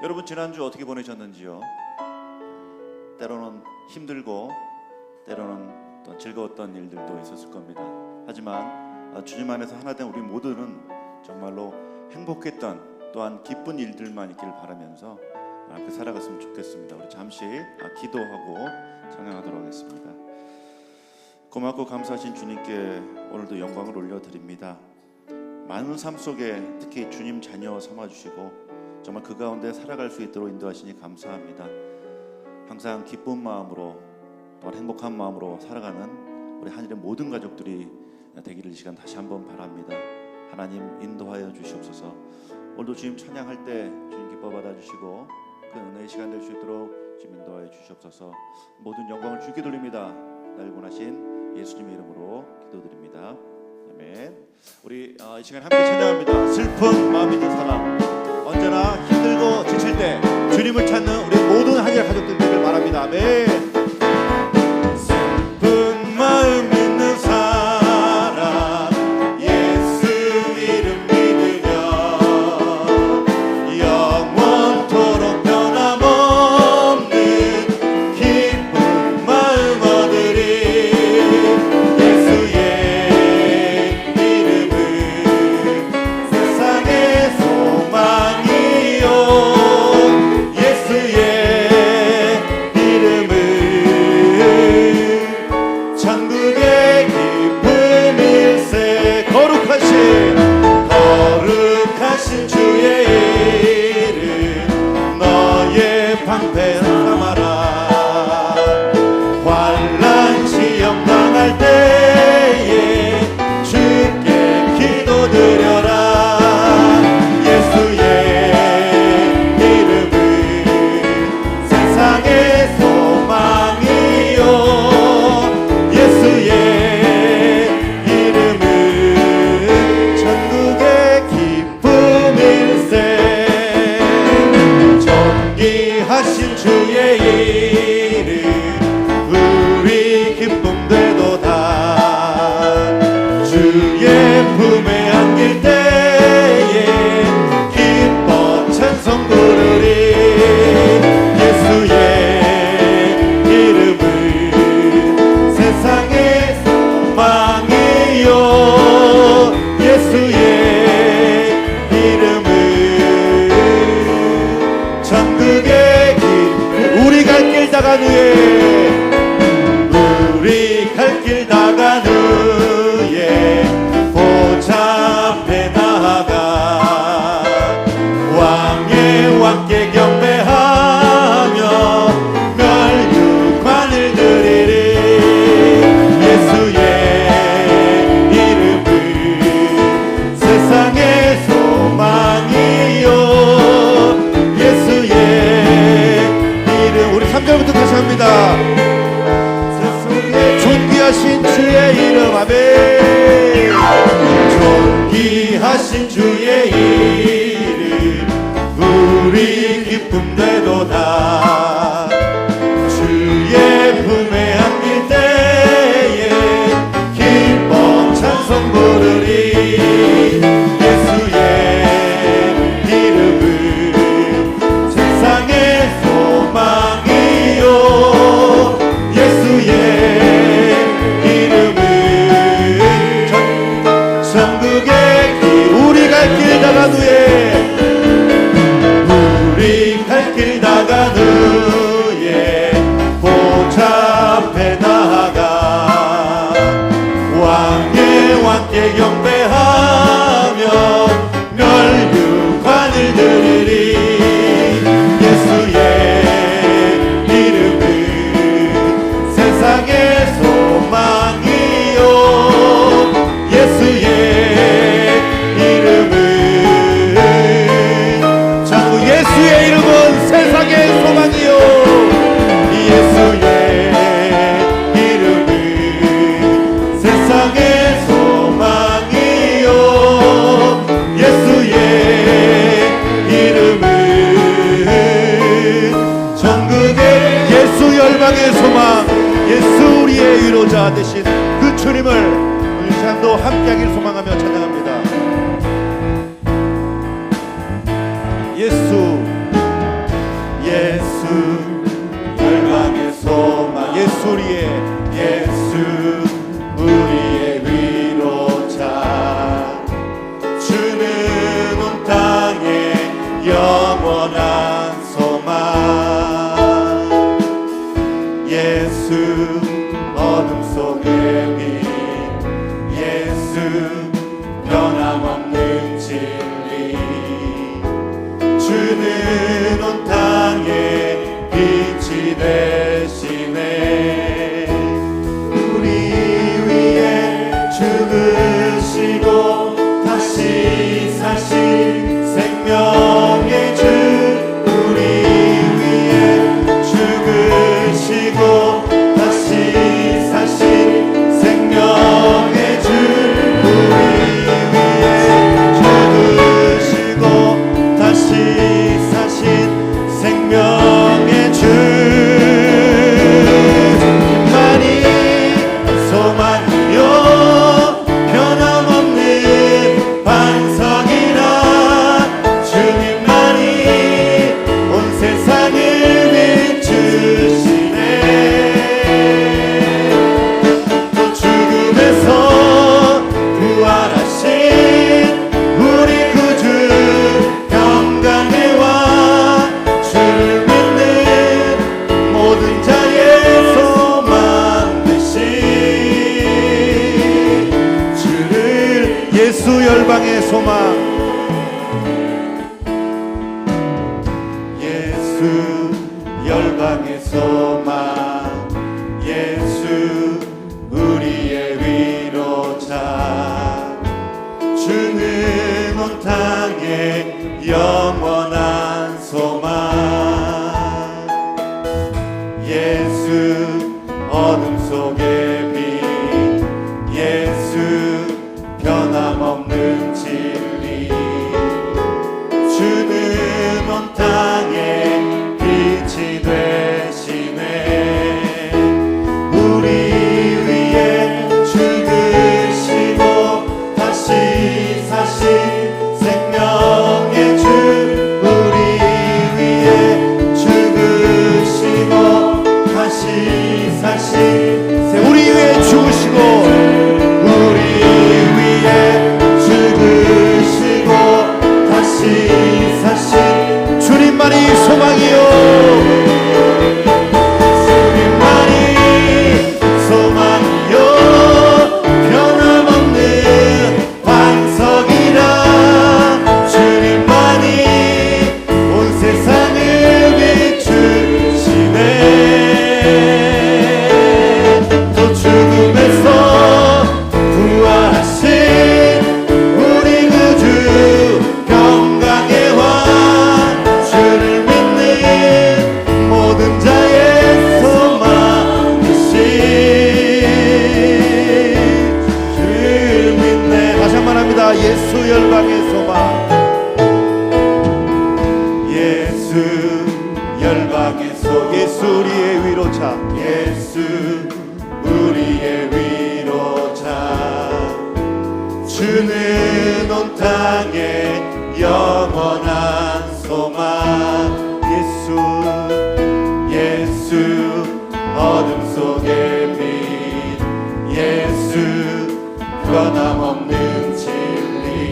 여러분 지난주 어떻게 보내셨는지요? 때로는 힘들고 때로는 또 즐거웠던 일들도 있었을 겁니다. 하지만 주님 안에서 하나 된 우리 모두는 정말로 행복했던 또한 기쁜 일들만 있기를 바라면서 함께 살아갔으면 좋겠습니다. 우리 잠시 기도하고 찬양하도록 하겠습니다. 고맙고 감사하신 주님께 오늘도 영광을 올려드립니다. 많은 삶 속에 특히 주님 자녀 삼아주시고 정말 그 가운데 살아갈 수 있도록 인도하시니 감사합니다. 항상 기쁜 마음으로 또 행복한 마음으로 살아가는 우리 한일의 모든 가족들이 되기를 이 시간 다시 한번 바랍니다. 하나님 인도하여 주시옵소서. 오늘도 주님 찬양할 때 주님 기뻐 받아주시고 그 은혜의 시간 될 수 있도록 주님 인도하여 주시옵소서. 모든 영광을 주께 돌립니다. 날 원하신 예수님의 이름으로 기도드립니다. 아멘. 우리 이 시간 함께 찬양합니다. 슬픈 마음 있는 사람, 언제나 힘들고 지칠 때 주님을 찾는 우리 모든 한일 가족들 되길 바랍니다. 아멘. 슬픈 마음 있는 사람, 예수 이름 믿으며 영원토록 변함없는 기쁜 마음 얻으리. 예수의 이름은 세상의 소망이요, 예수의 이름은 천국의 기쁨일세. 거룩하신 주의 이름 너의 방패 삼아라. 환난 시험 당할 때에 주께 기도드려라. 예수의 이름은 세상의 소망이요, 예수의 이름은 천국의 기쁨일세. 존귀하신 주의 이름 우리 기쁨 되도다. 주의 품에 안길 때에 기뻐 찬송 부르리. 예수의 이름은 세상의 소망이요, 예수의 이름은 천국의 길. 우리 갈 길 다간 후에, 우리 갈 길 다간 후에 보좌 앞에 나아가 왕의 왕께 경배하며 멸류관을 드리리. 예수의 이름은 세상의 소망이요, 예수의 이름. 우리 3절부터 다시 합니다. 존귀하신 주의 이름. 아멘. 존귀하신 주의 이름 우리 기쁨 되도다. 주의 품에 안길 때에 기뻐 찬송 부르리. 예수의 이름은 세상의 소망이요, 예수의 이름은 천국의 길. 우리 갈 길 다간 후에, 우리 갈 길 다간 후에 보좌 앞에 나아가 왕의 왕께 경배하며 멸류관을 드리리. 예수의 이름은 세상의 소망이요, 예수의 이름은 전부. 예수의 이름은 세상의 소망이요, 예수의 이름은 세상의 소망이요, 예수의 이름은 전국의 예수 열방의 소망, 예수 우리의 위로자 되신 그 주님을 오늘 시간도 함께하길 소망하며 찬양합니다. 예수 예수 열방의 소망 예수 우리의 위로자 주는 온 땅에 영원한 소망 예수 어둠 속의 빛 예수 변함없는 진리 주는 온 땅에 빛이 되시네 우리 위에 죽으시고 다시 사신 생명의 주 우리 위에 죽으시고 다시 사신 생명의 주 우리 위에 죽으시고 다시 사신 생명의 주 만이 소망이요 변함없는 반석이라 주님만이 온 세상을 비추시네 또 죽음에서 부활하신 우리 구주 평강의 왕 주를 믿는 모든 자의 소망 되신 주를 예수 열방의 소망 예수 열방의 소망 예수 우리의 위로자 주는 온 땅에 영원한 소망 예수 어둠 속의 빛 예수 변함없는 진리 주는 온 땅에 빛이 되시네 우리 위에 죽으시고 다시 사신 생명의 주 우리 위에 죽으시고 다시 사신 우리 위에 죽으시고 우리 위에 죽으시고 다시 사신 주님만이 소망이요 주님만이 소망이요 변함없는 반석이라 주님만이 온 세상을 비추시네 또 죽음에서 부활하신 우리 구주 평강의 왕 주를 믿는 모든 자의 소망 되신 주를 믿네 다시 한번 합니다 예수 열방의 소망 예수 열방의 소망 예수 우리의 위로자 예수 우리의 위로자 주는 온 땅에 영원한 소망 예수 어둠 속의 빛 예수 변함없는 진리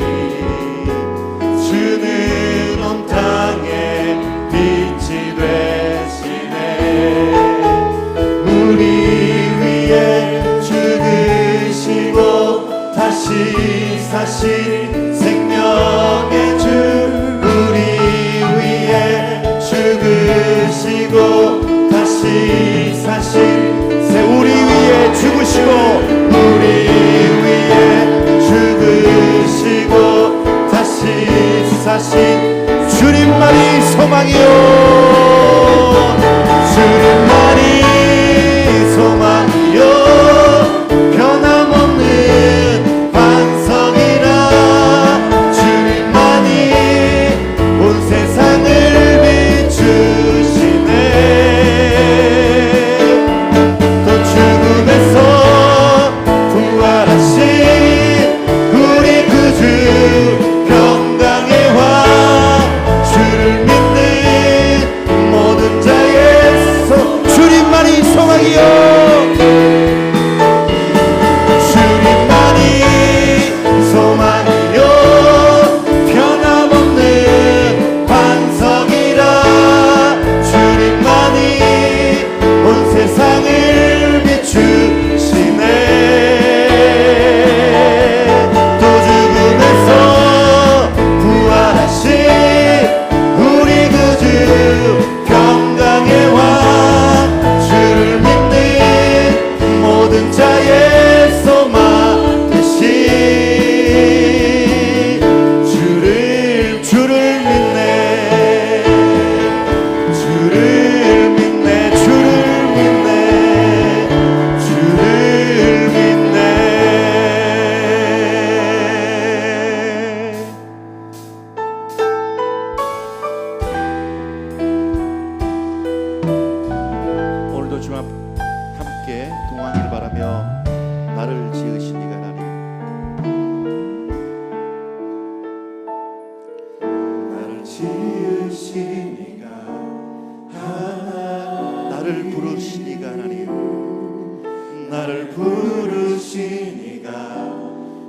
주는 온 땅에 빛이 되시네 우리 위에 죽으시고 다시 사신 생명의 주 우리 위에 죽으시고 다시 사신 우리 위에 죽으시고 우리 위에 죽으시고 다시 사신 주님만이 소망이요 주님만이 소망이요 변함없는 반석이라 주님만이 온 세상을 비추시네 또 죽음에서 부활하신 우리 구주 평강의 왕 주를 믿는 나를 지으신 이가 하나님, 나를 지으신 이가 하나님, 나를 부르신 이가 하나님, 나를 부르신 이가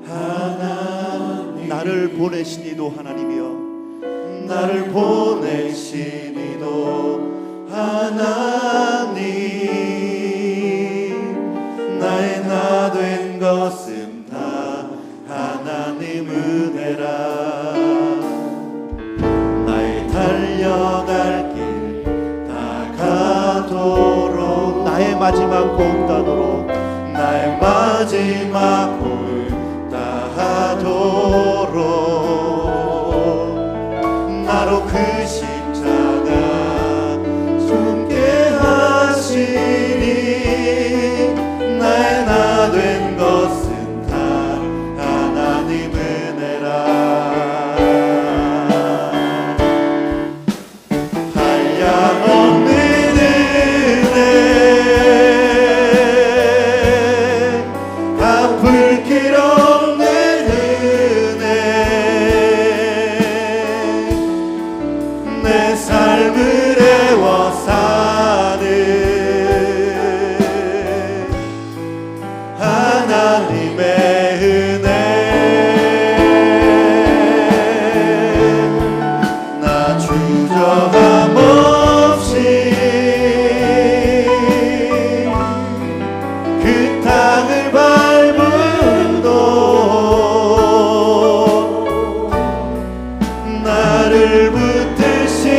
하나님, 나를 보내신 이도 하나님이여, 나를 보내신 이도 하나님, 나의 나 된 것은 다 하나님 은혜라. 나의 달려갈 길 다 가도록, 나의 마지막 호흡 다도록, 나의 마지막 호흡 다하도록, 나로 그 십자가 숨게 하시니, 나의 나 된 것은 다 하나님 은혜라. 한량없는 은혜, 갚을 길 없는 은혜, 내 삶을 애워 사는 하나님의 은혜, 나 주저함 없이 그 땅을 밟음도 나를 붙드시는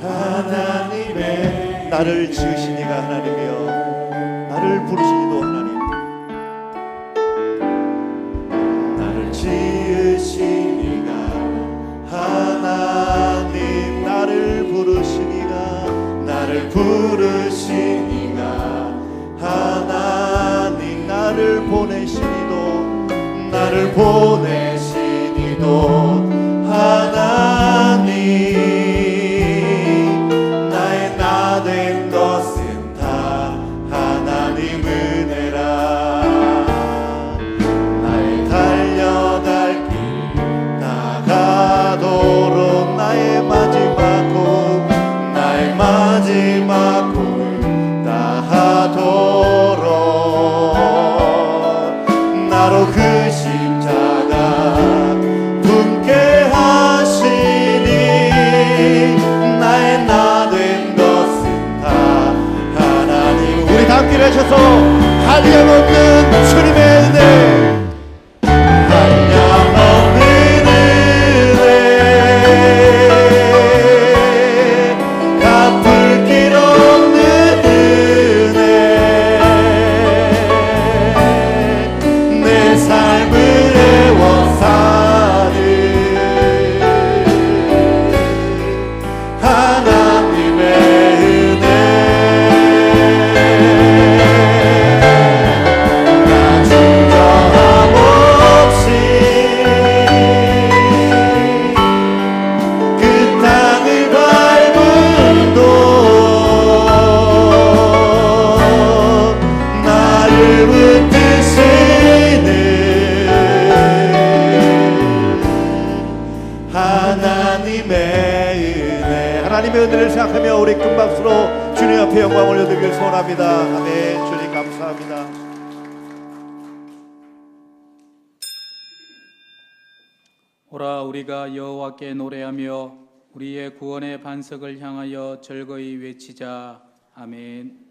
하나님의, 나를 지으신 이가 하나님이여, 나를 부르신 이도 하나님, 나를 지으신 이가 하나님, 나를 부르신 이가, 나를 부르신 이가 하나님, 나를 보내신 이도, 나를 보내신 이도 하나님, 나의 나 된 것은 다 하나님 은혜라. 나의 달려갈 길 다 가도록, 나의 마지막 호흡, 나의 마지막 호흡 다하도록, 나로 그 십자가 품게 하시니, 나의 나 된 것은 다 하나님. 우리 다 함께 하셔서 한량없는 주님의 은혜, 한량없는 은혜, 갚을 길 없는 은혜, 내 삶을 애워 사는 하나님의 은혜, 나 주저함 없이 그 땅을 밟음도 나를 붙드시는 하나님의 은혜. 하나님의 은혜를 생각하며 우리 큰 박수로 주님 앞에 영광 올려드리길 소원합니다. 아멘. 주님 감사합니다. 오라 우리가 여호와께 노래하며 우리의 구원의 반석을 향하여 즐거이 외치자. 아멘.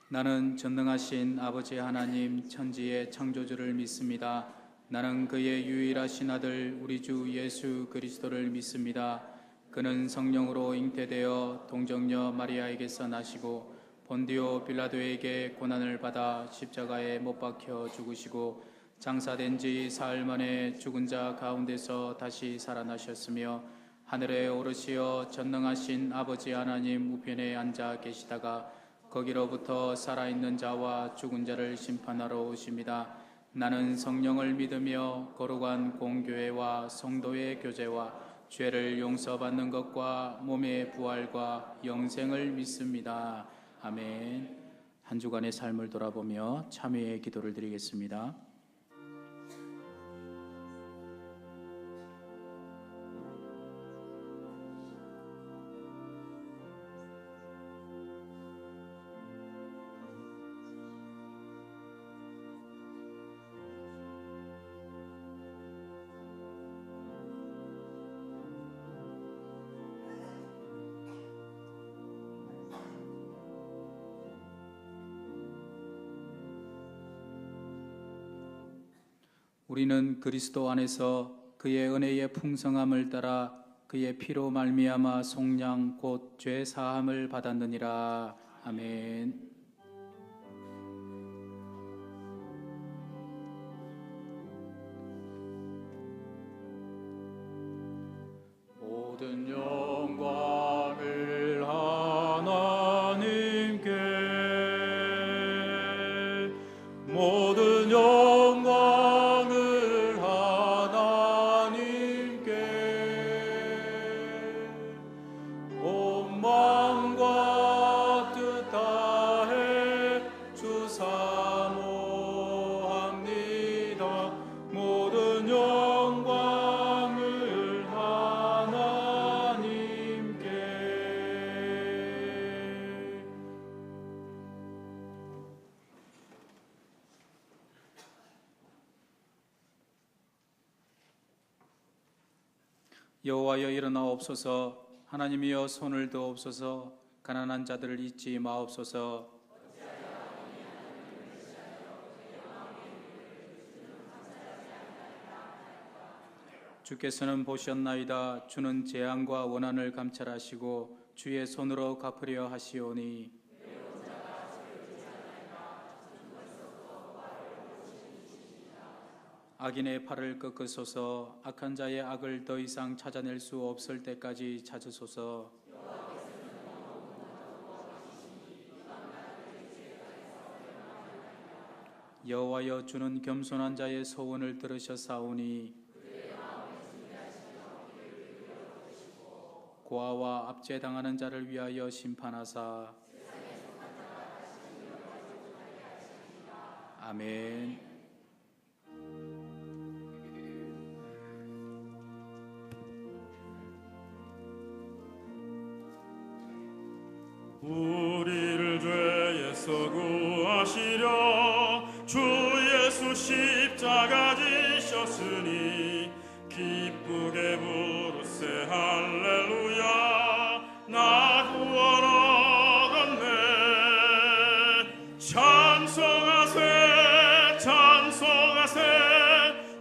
나는 전능하신 아버지 하나님 천지의 창조주를 믿습니다. 나는 그의 유일하신 아들 우리 주 예수 그리스도를 믿습니다. 그는 성령으로 잉태되어 동정녀 마리아에게서 나시고 본디오 빌라도에게 고난을 받아 십자가에 못 박혀 죽으시고 장사된 지 사흘 만에 죽은 자 가운데서 다시 살아나셨으며 하늘에 오르시어 전능하신 아버지 하나님 우편에 앉아 계시다가 거기로부터 살아있는 자와 죽은 자를 심판하러 오십니다. 나는 성령을 믿으며 거룩한 공교회와 성도의 교제와 죄를 용서받는 것과 몸의 부활과 영생을 믿습니다. 아멘. 한 주간의 삶을 돌아보며 참회의 기도를 드리겠습니다. 우리는 그리스도 안에서 그의 은혜의 풍성함을 따라 그의 피로 말미암아 속량 곧 죄 사함을 받았느니라. 아멘. 모든 영광을 하나님께, 모든 영광을 하나님께, 온 마음과 뜻 다해 주 사모합니다. 모든 영광을 하나님께. 여호와여 일어나옵소서. 하나님이여 손을 드옵소서. 가난한 자들을 잊지 마옵소서. 주께서는 보셨나이다. 주는 재앙과 원한을 감찰하시고 주의 손으로 갚으려 하시오니 악인의 팔을 꺾으소서. 악한 자의 악을 더 이상 찾아낼 수 없을 때까지 찾으소서. 여호와여 주는 겸손한 자의 소원을 들으셨사오니 고아와 압제당하는 자를 위하여 심판하사. 아멘. 우리를 죄에서 구하시려 주 예수 십자가 지셨으니 기쁘게 부르세 할렐루야. 나 구원 얻었네. 찬송하세 찬송하세.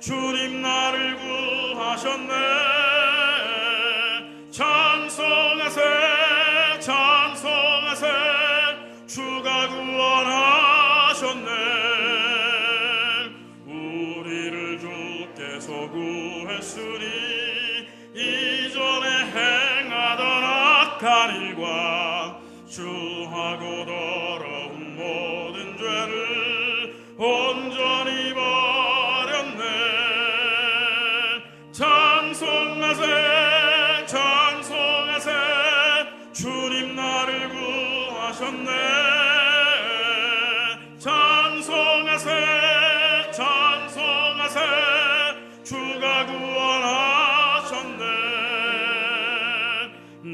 주님 나를 구하셨네. 찬송하세 찬송하세. 주가 구원하셨네. 우리를 주께서 구했으니 이전에 행하던 악한 일과 주하고 더러운 모든 죄를 온전히 버렸네. 찬송하세 찬송하세. 주님 나를 구하셨네. 찬송하세 찬송하세. 주가 구원하셨네.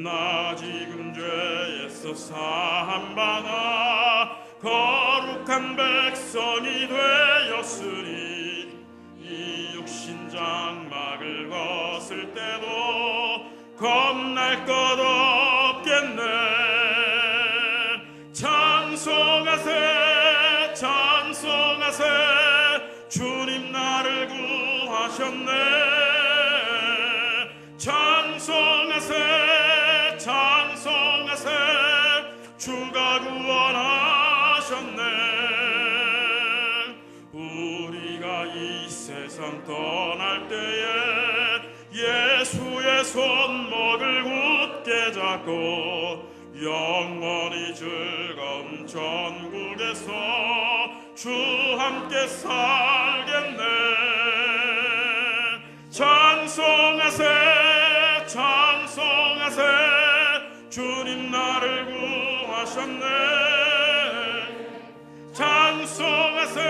나 지금 죄에서 사함받아 거룩한 백성이 되었으니 이 육신 장막을 벗을 때도 겁날 것 없겠네. 찬송하세 찬송하세. 주님 나를 구하셨네. 찬송하세 찬송하세. 주가 구원하셨네. 우리가 이 떠날 때에 예수의 손목을 굳게 잡고 영원히 즐거운 천국에서 주 함께 살겠네. 찬송하세 찬송하세 주님 나를 구하셨네. 찬송하세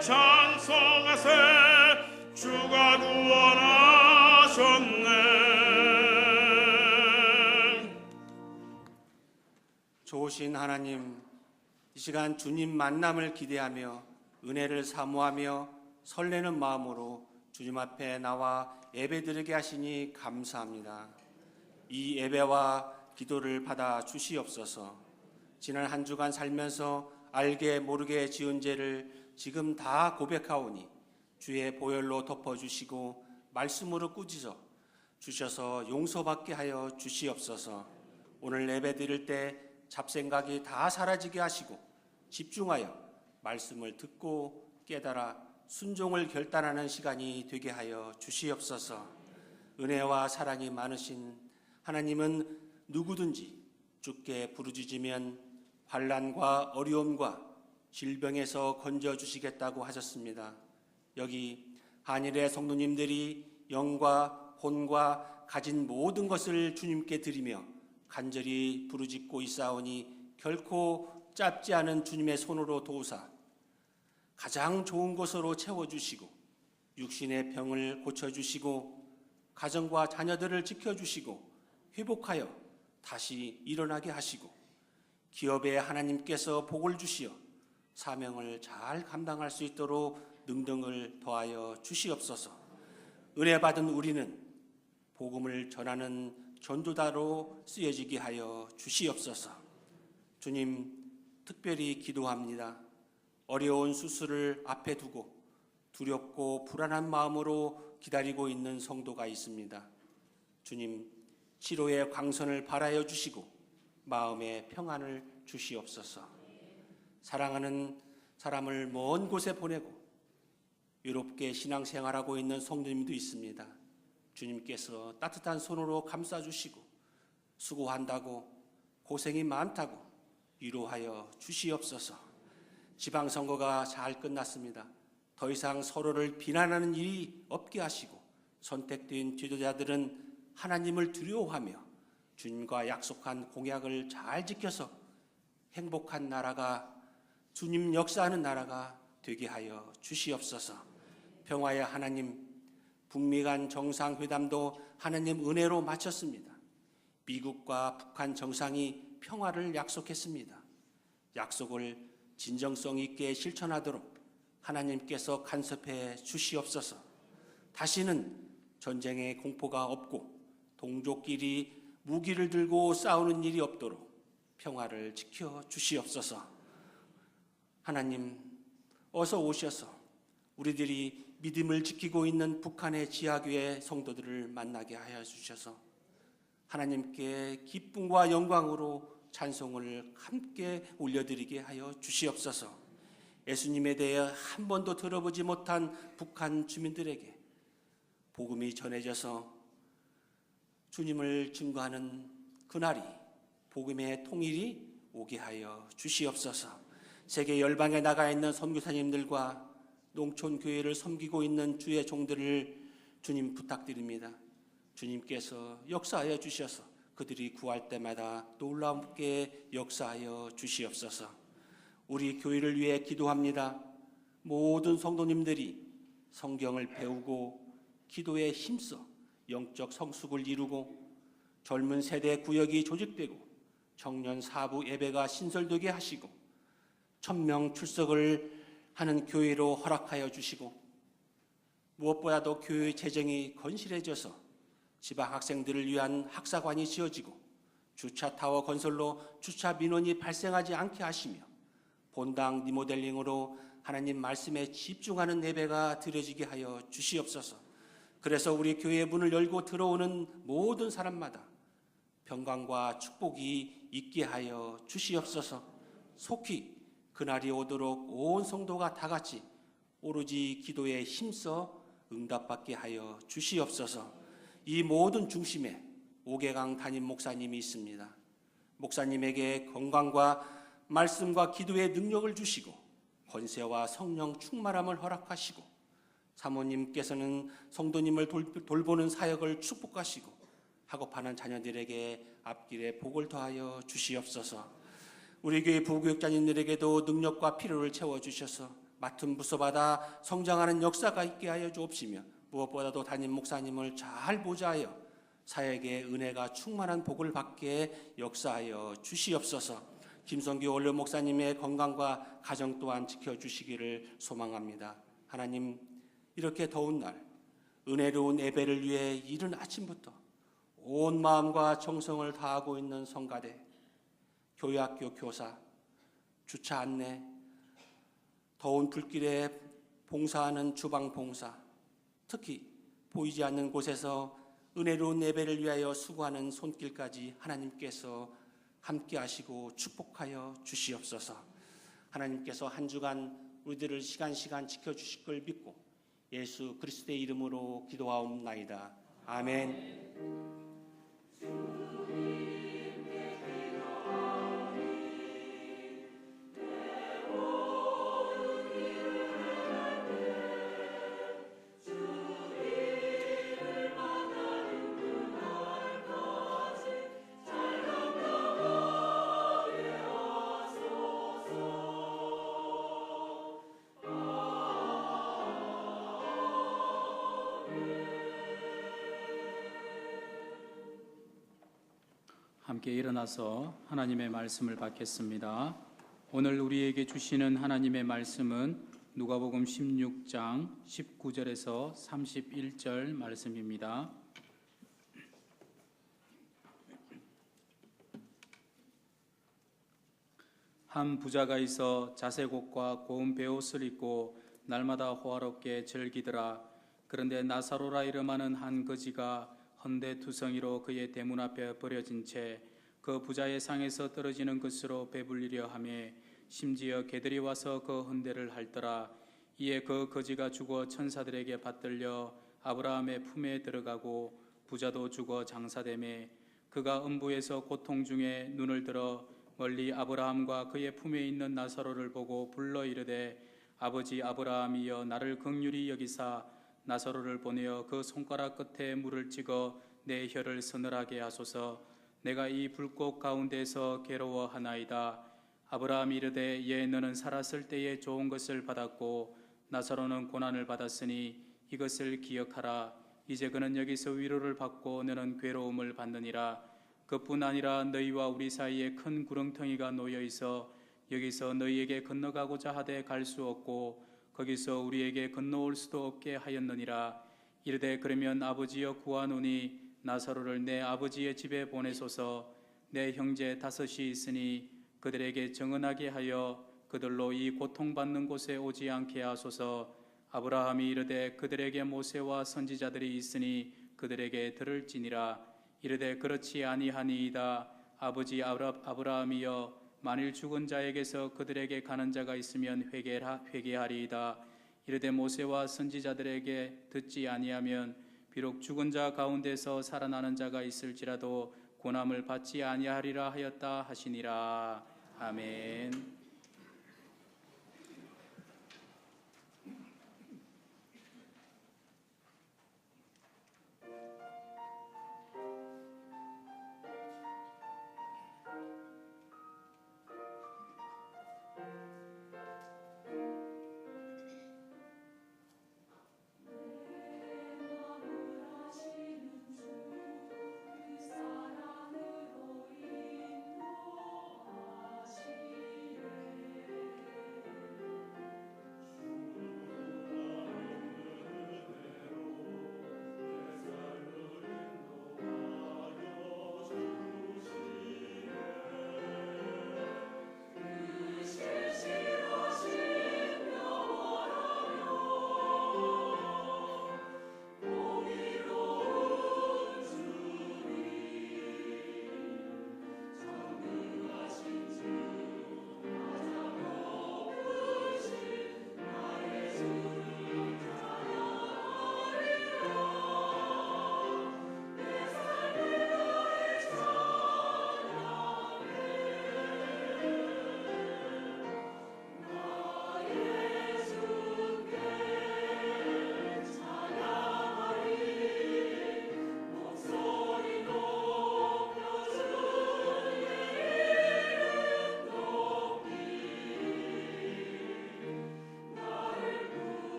찬송하세 주가 구원하셨네. 좋으신 하나님, 이 시간 주님 만남을 기대하며 은혜를 사모하며 설레는 마음으로 주님 앞에 나와 예배드리게 하시니 감사합니다. 이 예배와 기도를 받아 주시옵소서. 지난 한 주간 살면서 알게 모르게 지은 죄를 지금 다 고백하오니 주의 보혈로 덮어주시고 말씀으로 꾸짖어 주셔서 용서받게 하여 주시옵소서. 오늘 예배 드릴 때 잡생각이 다 사라지게 하시고 집중하여 말씀을 듣고 깨달아 순종을 결단하는 시간이 되게 하여 주시옵소서. 은혜와 사랑이 많으신 하나님은 누구든지 주께 부르짖으면 환난과 어려움과 질병에서 건져주시겠다고 하셨습니다. 여기 한일의 성도님들이 영과 혼과 가진 모든 것을 주님께 드리며 간절히 부르짖고 있사오니 결코 짧지 않은 주님의 손으로 도우사 가장 좋은 것으로 채워주시고 육신의 병을 고쳐주시고 가정과 자녀들을 지켜주시고 회복하여 다시 일어나게 하시고 기업에 하나님께서 복을 주시어 사명을 잘 감당할 수 있도록 능력을 더하여 주시옵소서. 은혜 받은 우리는 복음을 전하는 전도자로 쓰여지게 하여 주시옵소서. 주님, 특별히 기도합니다. 어려운 수술을 앞에 두고 두렵고 불안한 마음으로 기다리고 있는 성도가 있습니다. 주님, 치료의 광선을 발하여 주시고 마음의 평안을 주시옵소서. 사랑하는 사람을 먼 곳에 보내고 외롭게 신앙생활하고 있는 성도님도 있습니다. 주님께서 따뜻한 손으로 감싸주시고 수고한다고 고생이 많다고 위로하여 주시옵소서. 지방선거가 잘 끝났습니다. 더 이상 서로를 비난하는 일이 없게 하시고 선택된 지도자들은 하나님을 두려워하며 주님과 약속한 공약을 잘 지켜서 행복한 나라가 주님 역사하는 나라가 되게 하여 주시옵소서. 평화의 하나님, 북미 간 정상회담도 하나님 은혜로 마쳤습니다. 미국과 북한 정상이 평화를 약속했습니다. 약속을 진정성 있게 실천하도록 하나님께서 간섭해 주시옵소서. 다시는 전쟁의 공포가 없고 동족끼리 무기를 들고 싸우는 일이 없도록 평화를 지켜 주시옵소서. 하나님, 어서 오셔서 우리들이 믿음을 지키고 있는 북한의 지하교회 성도들을 만나게 하여 주셔서 하나님께 기쁨과 영광으로 찬송을 함께 올려드리게 하여 주시옵소서. 예수님에 대해 한 번도 들어보지 못한 북한 주민들에게 복음이 전해져서 주님을 증거하는 그날이, 복음의 통일이 오게 하여 주시옵소서. 세계 열방에 나가 있는 선교사님들과 농촌 교회를 섬기고 있는 주의 종들을 주님 부탁드립니다. 주님께서 역사하여 주셔서 그들이 구할 때마다 놀랍게 역사하여 주시옵소서. 우리 교회를 위해 기도합니다. 모든 성도님들이 성경을 배우고 기도에 힘써 영적 성숙을 이루고 젊은 세대 구역이 조직되고 청년 사부 예배가 신설되게 하시고 1000명 출석을 하는 교회로 허락하여 주시고 무엇보다도 교회 재정이 건실해져서 지방 학생들을 위한 학사관이 지어지고 주차타워 건설로 주차 민원이 발생하지 않게 하시며 본당 리모델링으로 하나님 말씀에 집중하는 예배가 드려지게 하여 주시옵소서. 그래서 우리 교회 문을 열고 들어오는 모든 사람마다 평강과 축복이 있게 하여 주시옵소서. 속히 그날이 오도록 온 성도가 다 같이 오로지 기도에 힘써 응답받게 하여 주시옵소서. 이 모든 중심에 오계강 담임 목사님이 있습니다. 목사님에게 건강과 말씀과 기도의 능력을 주시고 권세와 성령 충만함을 허락하시고 사모님께서는 성도님을 돌보는 사역을 축복하시고 학업하는 자녀들에게 앞길에 복을 더하여 주시옵소서. 우리 교회 부교육자님들에게도 능력과 필요를 채워주셔서 맡은 부서마다 성장하는 역사가 있게 하여 주옵시며 무엇보다도 담임 목사님을 잘 보좌하여 사역의 은혜가 충만한 복을 받게 역사하여 주시옵소서. 김성규 원로 목사님의 건강과 가정 또한 지켜주시기를 소망합니다. 하나님, 이렇게 더운 날 은혜로운 예배를 위해 이른 아침부터 온 마음과 정성을 다하고 있는 성가대, 교회학교 교사, 주차 안내, 더운 불길에 봉사하는 주방 봉사, 특히 보이지 않는 곳에서 은혜로운 예배를 위하여 수고하는 손길까지 하나님께서 함께 하시고 축복하여 주시옵소서. 하나님께서 한 주간 우리들을 시간 지켜주실 걸 믿고 예수 그리스도의 이름으로 기도하옵나이다. 아멘. 함께 일어나서 하나님의 말씀을 받겠습니다. 오늘 우리에게 주시는 하나님의 말씀은 누가복음 16장 19절에서 31절 말씀입니다. 한 부자가 있어 자색옷과 고운 베옷을 입고 날마다 호화롭게 즐기더라. 그런데 나사로라 이름하는 한 거지가 헌데 투성이로 그의 대문 앞에 버려진 채 그 부자의 상에서 떨어지는 것으로 배불리려 하며 심지어 개들이 와서 그 헌데를 핥더라. 이에 그 거지가 죽어 천사들에게 받들려 아브라함의 품에 들어가고 부자도 죽어 장사되매 그가 음부에서 고통 중에 눈을 들어 멀리 아브라함과 그의 품에 있는 나사로를 보고 불러 이르되 아버지 아브라함이여 나를 긍휼히 여기사 나사로를 보내어 그 손가락 끝에 물을 찍어 내 혀를 서늘하게 하소서. 내가 이 불꽃 가운데서 괴로워하나이다. 아브라함이 이르되 예 너는 살았을 때에 좋은 것을 받았고 나사로는 고난을 받았으니 이것을 기억하라. 이제 그는 여기서 위로를 받고 너는 괴로움을 받느니라. 그뿐 아니라 너희와 우리 사이에 큰 구렁텅이가 놓여 있어 여기서 너희에게 건너가고자 하되 갈 수 없고 거기서 우리에게 건너올 수도 없게 하였느니라. 이르되 그러면 아버지여 구하노니 나사로를 내 아버지의 집에 보내소서. 내 형제 5이 있으니 그들에게 정언하게 하여 그들로 이 고통받는 곳에 오지 않게 하소서. 아브라함이 이르되 그들에게 모세와 선지자들이 있으니 그들에게 들을지니라. 이르되 그렇지 아니하니이다. 아버지 아브라함이여 만일 죽은 자에게서 그들에게 가는 자가 있으면 회개하리이다. 이르되 모세와 선지자들에게 듣지 아니하면 비록 죽은 자 가운데서 살아나는 자가 있을지라도 고난을 받지 아니하리라 하였다 하시니라. 아멘.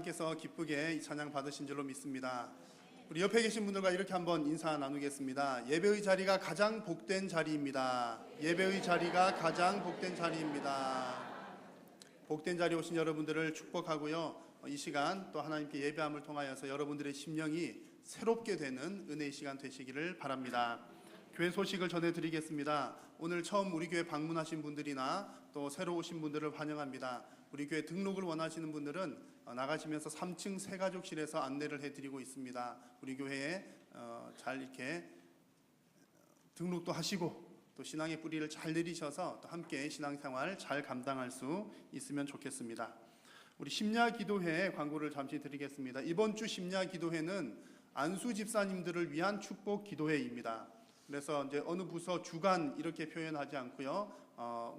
하나님께서 기쁘게 이 찬양 받으신 줄로 믿습니다. 우리 옆에 계신 분들과 이렇게 한번 인사 나누겠습니다. 예배의 자리가 가장 복된 자리입니다. 예배의 자리가 가장 복된 자리입니다. 복된 자리에 오신 여러분들을 축복하고요. 이 시간 또 하나님께 예배함을 통하여서 여러분들의 심령이 새롭게 되는 은혜의 시간 되시기를 바랍니다. 교회 소식을 전해드리겠습니다. 오늘 처음 우리 교회 방문하신 분들이나 또 새로 오신 분들을 환영합니다. 우리 교회 등록을 원하시는 분들은 나가시면서 3층 새가족실에서 안내를 해드리고 있습니다. 우리 교회에 잘 이렇게 등록도 하시고 또 신앙의 뿌리를 잘 내리셔서 또 함께 신앙생활 잘 감당할 수 있으면 좋겠습니다. 우리 심야기도회 광고를 잠시 드리겠습니다. 이번 주 심야기도회는 안수 집사님들을 위한 축복 기도회입니다. 그래서 이제 어느 부서 주간 이렇게 표현하지 않고요.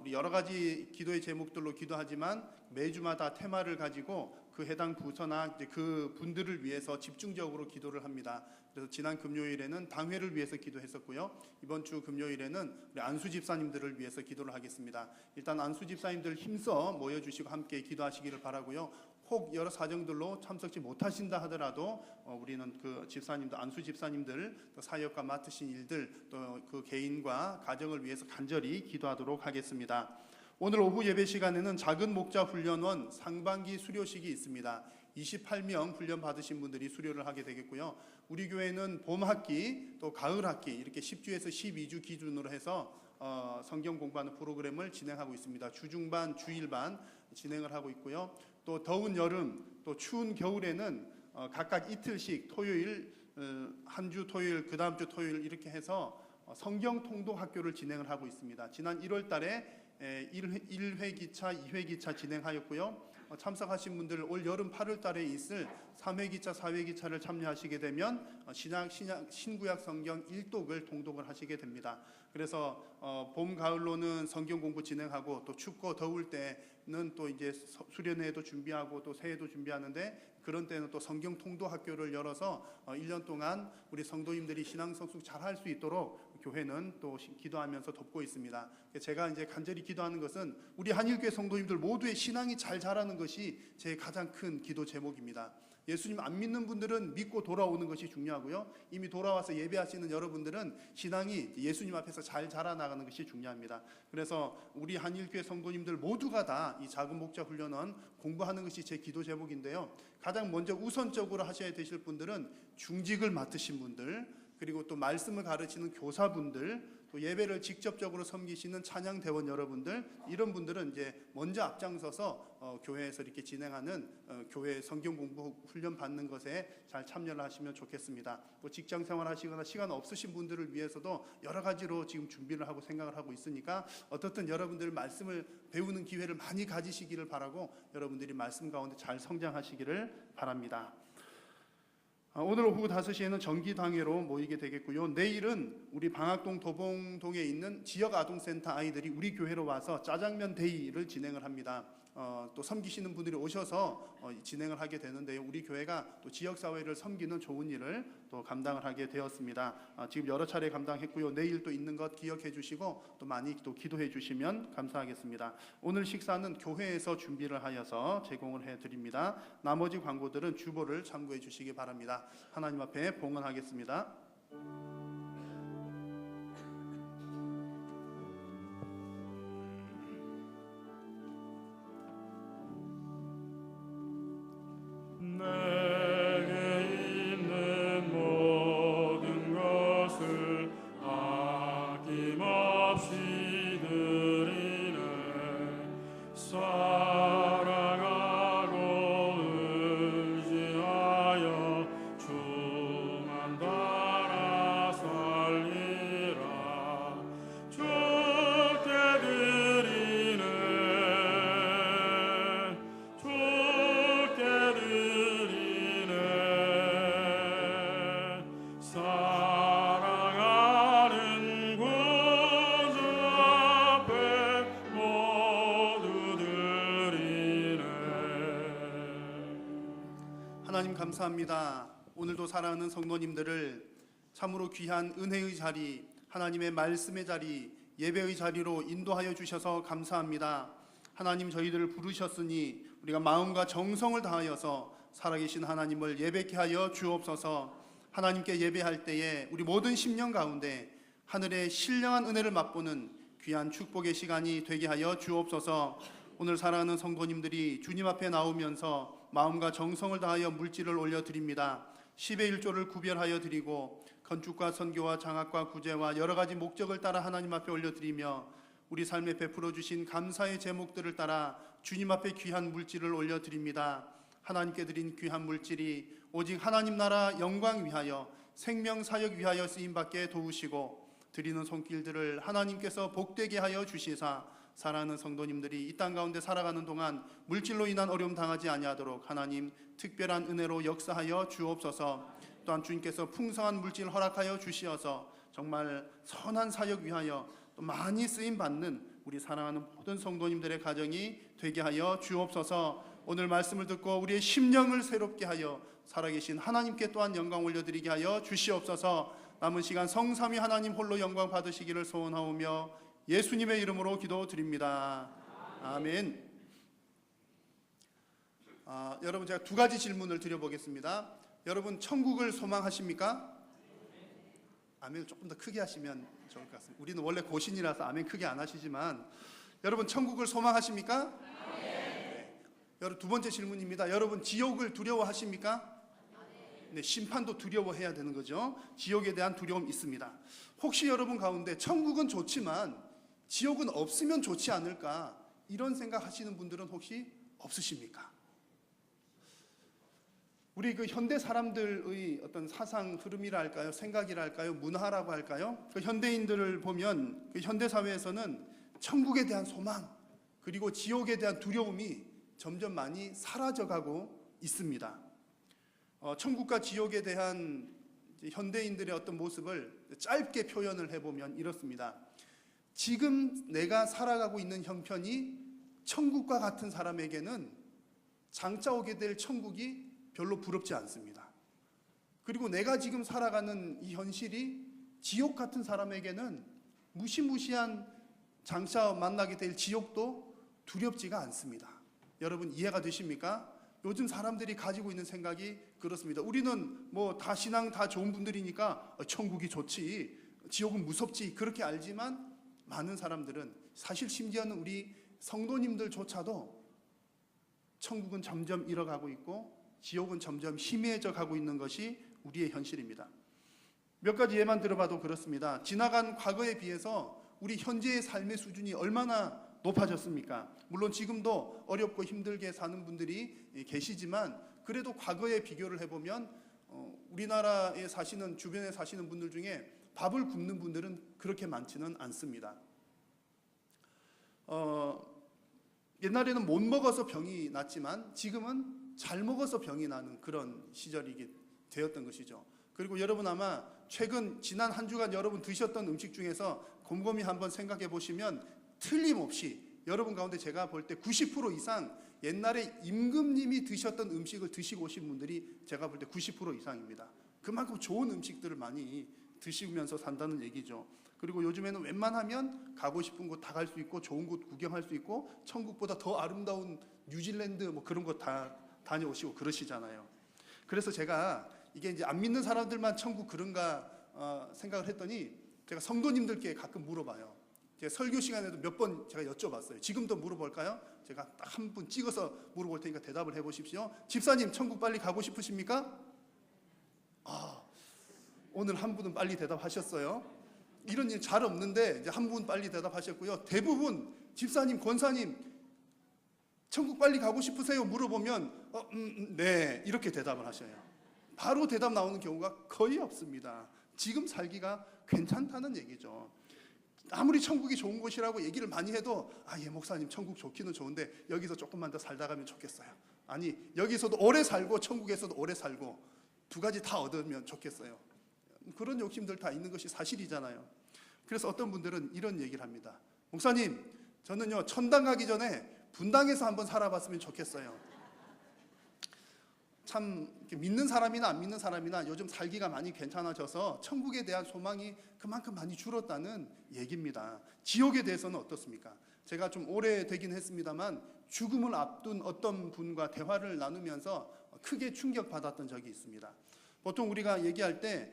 우리 여러 가지 기도의 제목들로 기도하지만 매주마다 테마를 가지고 그 해당 부서나 이제 그 분들을 위해서 집중적으로 기도를 합니다. 그래서 지난 금요일에는 당회를 위해서 기도했었고요. 이번 주 금요일에는 우리 안수 집사님들을 위해서 기도를 하겠습니다. 일단 안수 집사님들 힘써 모여주시고 함께 기도하시기를 바라고요. 혹 여러 사정들로 참석지 못하신다 하더라도 우리는 그 집사님들, 안수 집사님들, 또 사역과 맡으신 일들, 또 그 개인과 가정을 위해서 간절히 기도하도록 하겠습니다. 오늘 오후 예배 시간에는 작은 목자 훈련원 상반기 수료식이 있습니다. 28명 훈련 받으신 분들이 수료를 하게 되겠고요. 우리 교회는 봄 학기 또 가을 학기 이렇게 10주에서 12주 기준으로 해서 성경 공부하는 프로그램을 진행하고 있습니다. 주중반, 주일반 진행을 하고 있고요. 또 더운 여름, 또 추운 겨울에는 각각 이틀씩 토요일, 한 주 토요일, 그 다음 주 토요일 이렇게 해서 성경 통독 학교를 진행을 하고 있습니다. 지난 1월 달에 1회 기차, 2회 기차 진행하였고요. 참석하신 분들 올 여름 8월 달에 있을 3회 기차, 4회 기차를 참여하시게 되면 신구약 성경 1독을 통독을 하시게 됩니다. 그래서 봄, 가을로는 성경 공부 진행하고 또 춥고 더울 때는 또 이제 수련회도 준비하고 또 새해도 준비하는데 그런 때는 또 성경 통독 학교를 열어서 1년 동안 우리 성도님들이 신앙 성숙 잘 할 수 있도록 교회는 또 기도하면서 돕고 있습니다. 제가 이제 간절히 기도하는 것은 우리 한일교회 성도님들 모두의 신앙이 잘 자라는 것이 제 가장 큰 기도 제목입니다. 예수님 안 믿는 분들은 믿고 돌아오는 것이 중요하고요. 이미 돌아와서 예배하시는 여러분들은 신앙이 예수님 앞에서 잘 자라나가는 것이 중요합니다. 그래서 우리 한일교회 성도님들 모두가 다 이 작은 목자 훈련원 공부하는 것이 제 기도 제목인데요. 가장 먼저 우선적으로 하셔야 되실 분들은 중직을 맡으신 분들, 그리고 또 말씀을 가르치는 교사분들, 또 예배를 직접적으로 섬기시는 찬양대원 여러분들, 이런 분들은 이제 먼저 앞장서서 교회에서 이렇게 진행하는 교회 성경 공부 훈련 받는 것에 잘 참여를 하시면 좋겠습니다. 또 직장 생활 하시거나 시간 없으신 분들을 위해서도 여러 가지로 지금 준비를 하고 생각을 하고 있으니까 어떻든 여러분들 말씀을 배우는 기회를 많이 가지시기를 바라고 여러분들이 말씀 가운데 잘 성장하시기를 바랍니다. 오늘 오후 5시에는 정기당회로 모이게 되겠고요. 내일은 우리 방학동 도봉동에 있는 지역아동센터 아이들이 우리 교회로 와서 짜장면 데이를 진행을 합니다. 또 섬기시는 분들이 오셔서 진행을 하게 되는데요. 우리 교회가 또 지역사회를 섬기는 좋은 일을 또 감당을 하게 되었습니다. 지금 여러 차례 감당했고요. 내일 또 있는 것 기억해 주시고 또 많이 또 기도해 주시면 감사하겠습니다. 오늘 식사는 교회에서 준비를 하여서 제공을 해드립니다. 나머지 광고들은 주보를 참고해 주시기 바랍니다. 하나님 앞에 봉헌하겠습니다. 내게 있는 모든 것을 아낌없이 드리네. 사랑하고 의지하여 주만 따라 살리라. 주께 드리네. 주께 드리네. 사랑하는 구주 앞에 모두 드리네. 하나님 감사합니다. 오늘도 사랑하는 성도님들을 참으로 귀한 은혜의 자리, 하나님의 말씀의 자리, 예배의 자리로 인도하여 주셔서 감사합니다. 하나님 저희들을 부르셨으니 우리가 마음과 정성을 다하여서 살아계신 하나님을 예배케 하여 주옵소서. 하나님께 예배할 때에 우리 모든 심령 가운데 하늘의 신령한 은혜를 맛보는 귀한 축복의 시간이 되게 하여 주옵소서. 오늘 사랑하는 성도님들이 주님 앞에 나오면서 마음과 정성을 다하여 물질을 올려드립니다. 10의 1조를 구별하여 드리고 건축과 선교와 장학과 구제와 여러 가지 목적을 따라 하나님 앞에 올려드리며 우리 삶에 베풀어 주신 감사의 제목들을 따라 주님 앞에 귀한 물질을 올려드립니다. 하나님께 드린 귀한 물질이 오직 하나님 나라 영광 위하여 생명 사역 위하여 쓰임받게 도우시고 드리는 손길들을 하나님께서 복되게 하여 주시사 사랑하는 성도님들이 이 땅 가운데 살아가는 동안 물질로 인한 어려움 당하지 아니하도록 하나님 특별한 은혜로 역사하여 주옵소서. 또한 주님께서 풍성한 물질 허락하여 주시어서 정말 선한 사역 위하여 또 많이 쓰임 받는 우리 사랑하는 모든 성도님들의 가정이 되게 하여 주옵소서. 오늘 말씀을 듣고 우리의 심령을 새롭게 하여 살아계신 하나님께 또한 영광 올려드리게 하여 주시옵소서. 남은 시간 성삼위 하나님 홀로 영광 받으시기를 소원하오며 예수님의 이름으로 기도드립니다. 아멘. 여러분, 제가 두 가지 질문을 드려보겠습니다. 여러분, 천국을 소망하십니까? 아멘을 조금 더 크게 하시면 좋을 것 같습니다. 우리는 원래 고신이라서 아멘 크게 안 하시지만 여러분, 천국을 소망하십니까? 네. 여러분, 두 번째 질문입니다. 여러분, 지옥을 두려워하십니까? 네, 심판도 두려워해야 되는 거죠. 지옥에 대한 두려움이 있습니다. 혹시 여러분 가운데 천국은 좋지만 지옥은 없으면 좋지 않을까 이런 생각하시는 분들은 혹시 없으십니까? 우리 그 현대 사람들의 어떤 사상 흐름이라 할까요? 생각이라 할까요? 문화라고 할까요? 그 현대인들을 보면 그 현대 사회에서는 천국에 대한 소망 그리고 지옥에 대한 두려움이 점점 많이 사라져가고 있습니다. 천국과 지옥에 대한 현대인들의 어떤 모습을 짧게 표현을 해보면 이렇습니다. 지금 내가 살아가고 있는 형편이 천국과 같은 사람에게는 장차 오게 될 천국이 별로 부럽지 않습니다. 그리고 내가 지금 살아가는 이 현실이 지옥 같은 사람에게는 무시무시한 장차 만나게 될 지옥도 두렵지가 않습니다. 여러분, 이해가 되십니까? 요즘 사람들이 가지고 있는 생각이 그렇습니다. 우리는 뭐 다 신앙 다 좋은 분들이니까 천국이 좋지, 지옥은 무섭지 그렇게 알지만 많은 사람들은 사실 심지어는 우리 성도님들조차도 천국은 점점 잃어가고 있고 지옥은 점점 희미해져 가고 있는 것이 우리의 현실입니다. 몇 가지 예만 들어봐도 그렇습니다. 지나간 과거에 비해서 우리 현재의 삶의 수준이 얼마나 높아졌습니까? 물론 지금도 어렵고 힘들게 사는 분들이 계시지만 그래도 과거에 비교를 해보면 우리나라에 사시는 주변에 사시는 분들 중에 밥을 굶는 분들은 그렇게 많지는 않습니다. 옛날에는 못 먹어서 병이 났지만 지금은 잘 먹어서 병이 나는 그런 시절이 되었던 것이죠. 그리고 여러분 아마 최근 지난 한 주간 여러분 드셨던 음식 중에서 곰곰이 한번 생각해 보시면 틀림없이 여러분 가운데 제가 볼 때 90% 이상 옛날에 임금님이 드셨던 음식을 드시고 오신 분들이 제가 볼 때 90% 이상입니다. 그만큼 좋은 음식들을 많이 드시면서 산다는 얘기죠. 그리고 요즘에는 웬만하면 가고 싶은 곳 다 갈 수 있고 좋은 곳 구경할 수 있고 천국보다 더 아름다운 뉴질랜드 뭐 그런 곳 다 다녀오시고 그러시잖아요. 그래서 제가 이게 이제 안 믿는 사람들만 천국 그런가 생각을 했더니 제가 성도님들께 가끔 물어봐요. 제가 설교 시간에도 몇 번 제가 여쭤봤어요. 지금도 물어볼까요? 제가 딱 한 분 찍어서 물어볼 테니까 대답을 해보십시오. 집사님, 천국 빨리 가고 싶으십니까? 오늘 한 분은 빨리 대답하셨어요. 이런 일 잘 없는데 이제 한 분 빨리 대답하셨고요. 대부분 집사님, 권사님, 천국 빨리 가고 싶으세요? 물어보면 네 이렇게 대답을 하셔요. 바로 대답 나오는 경우가 거의 없습니다. 지금 살기가 괜찮다는 얘기죠. 아무리 천국이 좋은 곳이라고 얘기를 많이 해도 예 목사님 천국 좋기는 좋은데 여기서 조금만 더 살다 가면 좋겠어요. 아니 여기서도 오래 살고 천국에서도 오래 살고 두 가지 다 얻으면 좋겠어요. 그런 욕심들 다 있는 것이 사실이잖아요. 그래서 어떤 분들은 이런 얘기를 합니다. 목사님, 저는요 천당 가기 전에 분당에서 한번 살아봤으면 좋겠어요. 참 믿는 사람이나 안 믿는 사람이나 요즘 살기가 많이 괜찮아져서 천국에 대한 소망이 그만큼 많이 줄었다는 얘기입니다. 지옥에 대해서는 어떻습니까? 제가 좀 오래되긴 했습니다만 죽음을 앞둔 어떤 분과 대화를 나누면서 크게 충격받았던 적이 있습니다. 보통 우리가 얘기할 때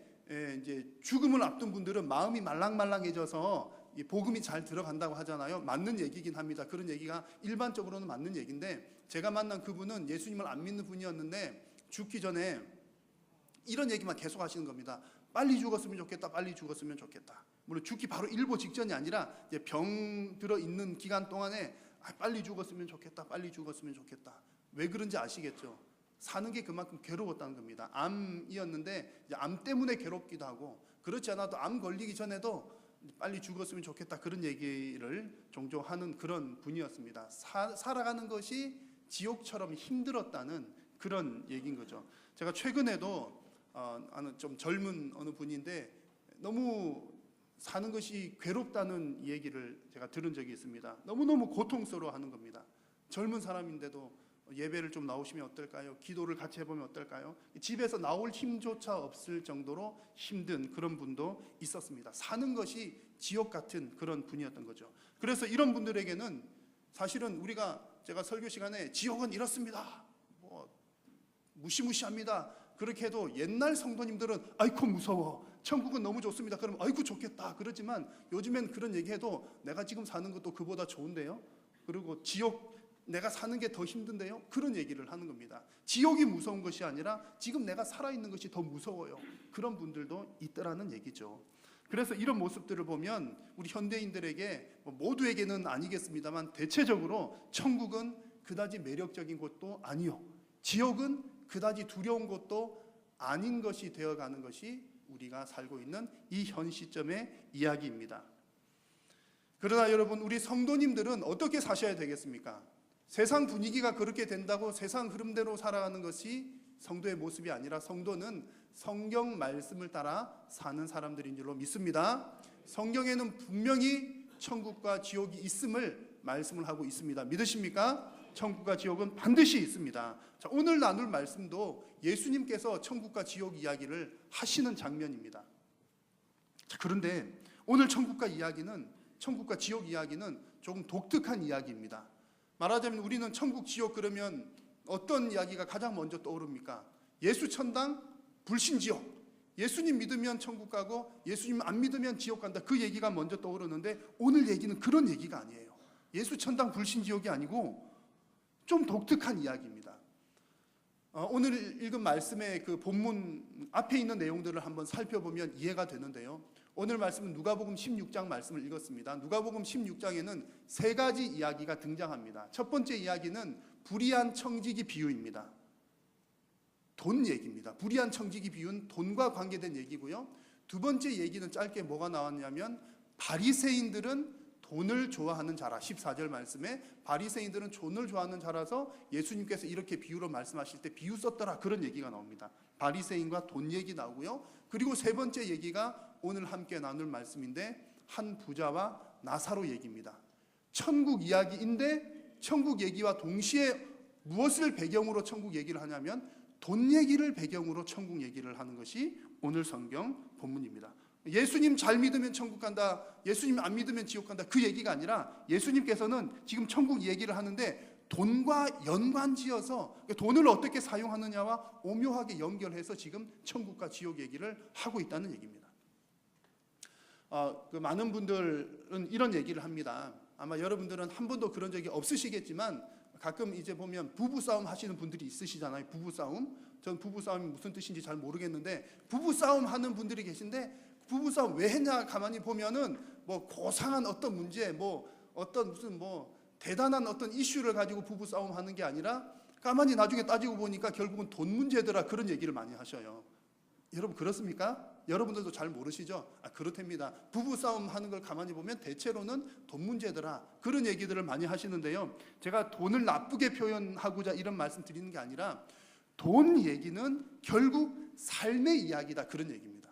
이제 죽음을 앞둔 분들은 마음이 말랑말랑해져서 이 복음이 잘 들어간다고 하잖아요. 맞는 얘기긴 합니다. 그런 얘기가 일반적으로는 맞는 얘기인데, 제가 만난 그분은 예수님을 안 믿는 분이었는데 죽기 전에 이런 얘기만 계속 하시는 겁니다. 빨리 죽었으면 좋겠다, 빨리 죽었으면 좋겠다. 물론 죽기 바로 일보 직전이 아니라 이제 병 들어 있는 기간 동안에 빨리 죽었으면 좋겠다, 빨리 죽었으면 좋겠다. 왜 그런지 아시겠죠? 사는 게 그만큼 괴로웠다는 겁니다. 암이었는데 이제 암 때문에 괴롭기도 하고, 그렇지 않아도 암 걸리기 전에도 빨리 죽었으면 좋겠다, 그런 얘기를 종종 하는 그런 분이었습니다. 살아가는 것이 지옥처럼 힘들었다는 그런 얘기인 거죠. 제가 최근에도 아는 좀 젊은 어느 분인데 너무 사는 것이 괴롭다는 얘기를 제가 들은 적이 있습니다. 너무너무 고통스러워하는 겁니다. 젊은 사람인데도 예배를 좀 나오시면 어떨까요? 기도를 같이 해보면 어떨까요? 집에서 나올 힘조차 없을 정도로 힘든 그런 분도 있었습니다. 사는 것이 지옥 같은 그런 분이었던 거죠. 그래서 이런 분들에게는 사실은 제가 설교 시간에 지옥은 이렇습니다, 무시무시합니다, 그렇게 해도 옛날 성도님들은 아이고 무서워, 천국은 너무 좋습니다, 그럼 아이고 좋겠다 그러지만, 요즘엔 그런 얘기해도 내가 지금 사는 것도 그보다 좋은데요, 그리고 지옥 내가 사는 게 더 힘든데요, 그런 얘기를 하는 겁니다. 지옥이 무서운 것이 아니라 지금 내가 살아있는 것이 더 무서워요, 그런 분들도 있더라는 얘기죠. 그래서 이런 모습들을 보면 우리 현대인들에게, 모두에게는 아니겠습니다만 대체적으로 천국은 그다지 매력적인 곳도 아니요, 지옥은 그다지 두려운 곳도 아닌 것이 되어가는 것이 우리가 살고 있는 이 현 시점의 이야기입니다. 그러나 여러분, 우리 성도님들은 어떻게 사셔야 되겠습니까? 세상 분위기가 그렇게 된다고 세상 흐름대로 살아가는 것이 성도의 모습이 아니라, 성도는 성경 말씀을 따라 사는 사람들인 줄로 믿습니다. 성경에는 분명히 천국과 지옥이 있음을 말씀을 하고 있습니다. 믿으십니까? 천국과 지옥은 반드시 있습니다. 자, 오늘 나눌 말씀도 예수님께서 천국과 지옥 이야기를 하시는 장면입니다. 자, 그런데 오늘 천국과 지옥 이야기는 조금 독특한 이야기입니다. 말하자면 우리는 천국, 지옥 그러면 어떤 이야기가 가장 먼저 떠오릅니까? 예수 천당, 불신 지옥. 예수님 믿으면 천국 가고 예수님 안 믿으면 지옥 간다, 그 얘기가 먼저 떠오르는데, 오늘 얘기는 그런 얘기가 아니에요. 예수 천당, 불신 지옥이 아니고 좀 독특한 이야기입니다. 오늘 읽은 말씀의 그 본문 앞에 있는 내용들을 한번 살펴보면 이해가 되는데요. 오늘 말씀은 누가복음 16장 말씀을 읽었습니다. 누가복음 16장에는 세 가지 이야기가 등장합니다. 첫 번째 이야기는 불의한 청지기 비유입니다. 돈 얘기입니다. 불의한 청지기 비유는 돈과 관계된 얘기고요. 두 번째 얘기는 짧게 뭐가 나왔냐면, 바리새인들은 돈을 좋아하는 자라. 14절 말씀에 바리새인들은 돈을 좋아하는 자라서 예수님께서 이렇게 비유로 말씀하실 때 비유 썼더라, 그런 얘기가 나옵니다. 바리새인과 돈 얘기 나오고요. 그리고 세 번째 얘기가 오늘 함께 나눌 말씀인데, 한 부자와 나사로 얘기입니다. 천국 이야기인데 천국 얘기와 동시에 무엇을 배경으로 천국 얘기를 하냐면 돈 얘기를 배경으로 천국 얘기를 하는 것이 오늘 성경 본문입니다. 예수님 잘 믿으면 천국 간다, 예수님 안 믿으면 지옥 간다, 그 얘기가 아니라 예수님께서는 지금 천국 얘기를 하는데 돈과 연관지어서 돈을 어떻게 사용하느냐와 오묘하게 연결해서 지금 천국과 지옥 얘기를 하고 있다는 얘기입니다. 많은 분들은 이런 얘기를 합니다. 아마 여러분들은 한 번도 그런 적이 없으시겠지만 가끔 이제 보면 부부싸움 하시는 분들이 있으시잖아요. 부부싸움. 전 부부싸움이 무슨 뜻인지 잘 모르겠는데, 부부싸움 하는 분들이 계신데, 부부싸움 왜 했냐 가만히 보면은 뭐 고상한 어떤 문제, 무슨 대단한 어떤 이슈를 가지고 부부싸움 하는 게 아니라, 가만히 나중에 따지고 보니까 결국은 돈 문제더라, 그런 얘기를 많이 하셔요. 여러분 그렇습니까? 여러분들도 잘 모르시죠? 그렇답니다. 부부싸움 하는 걸 가만히 보면 대체로는 돈 문제더라, 그런 얘기들을 많이 하시는데요. 제가 돈을 나쁘게 표현하고자 이런 말씀 드리는 게 아니라, 돈 얘기는 결국 삶의 이야기다, 그런 얘기입니다.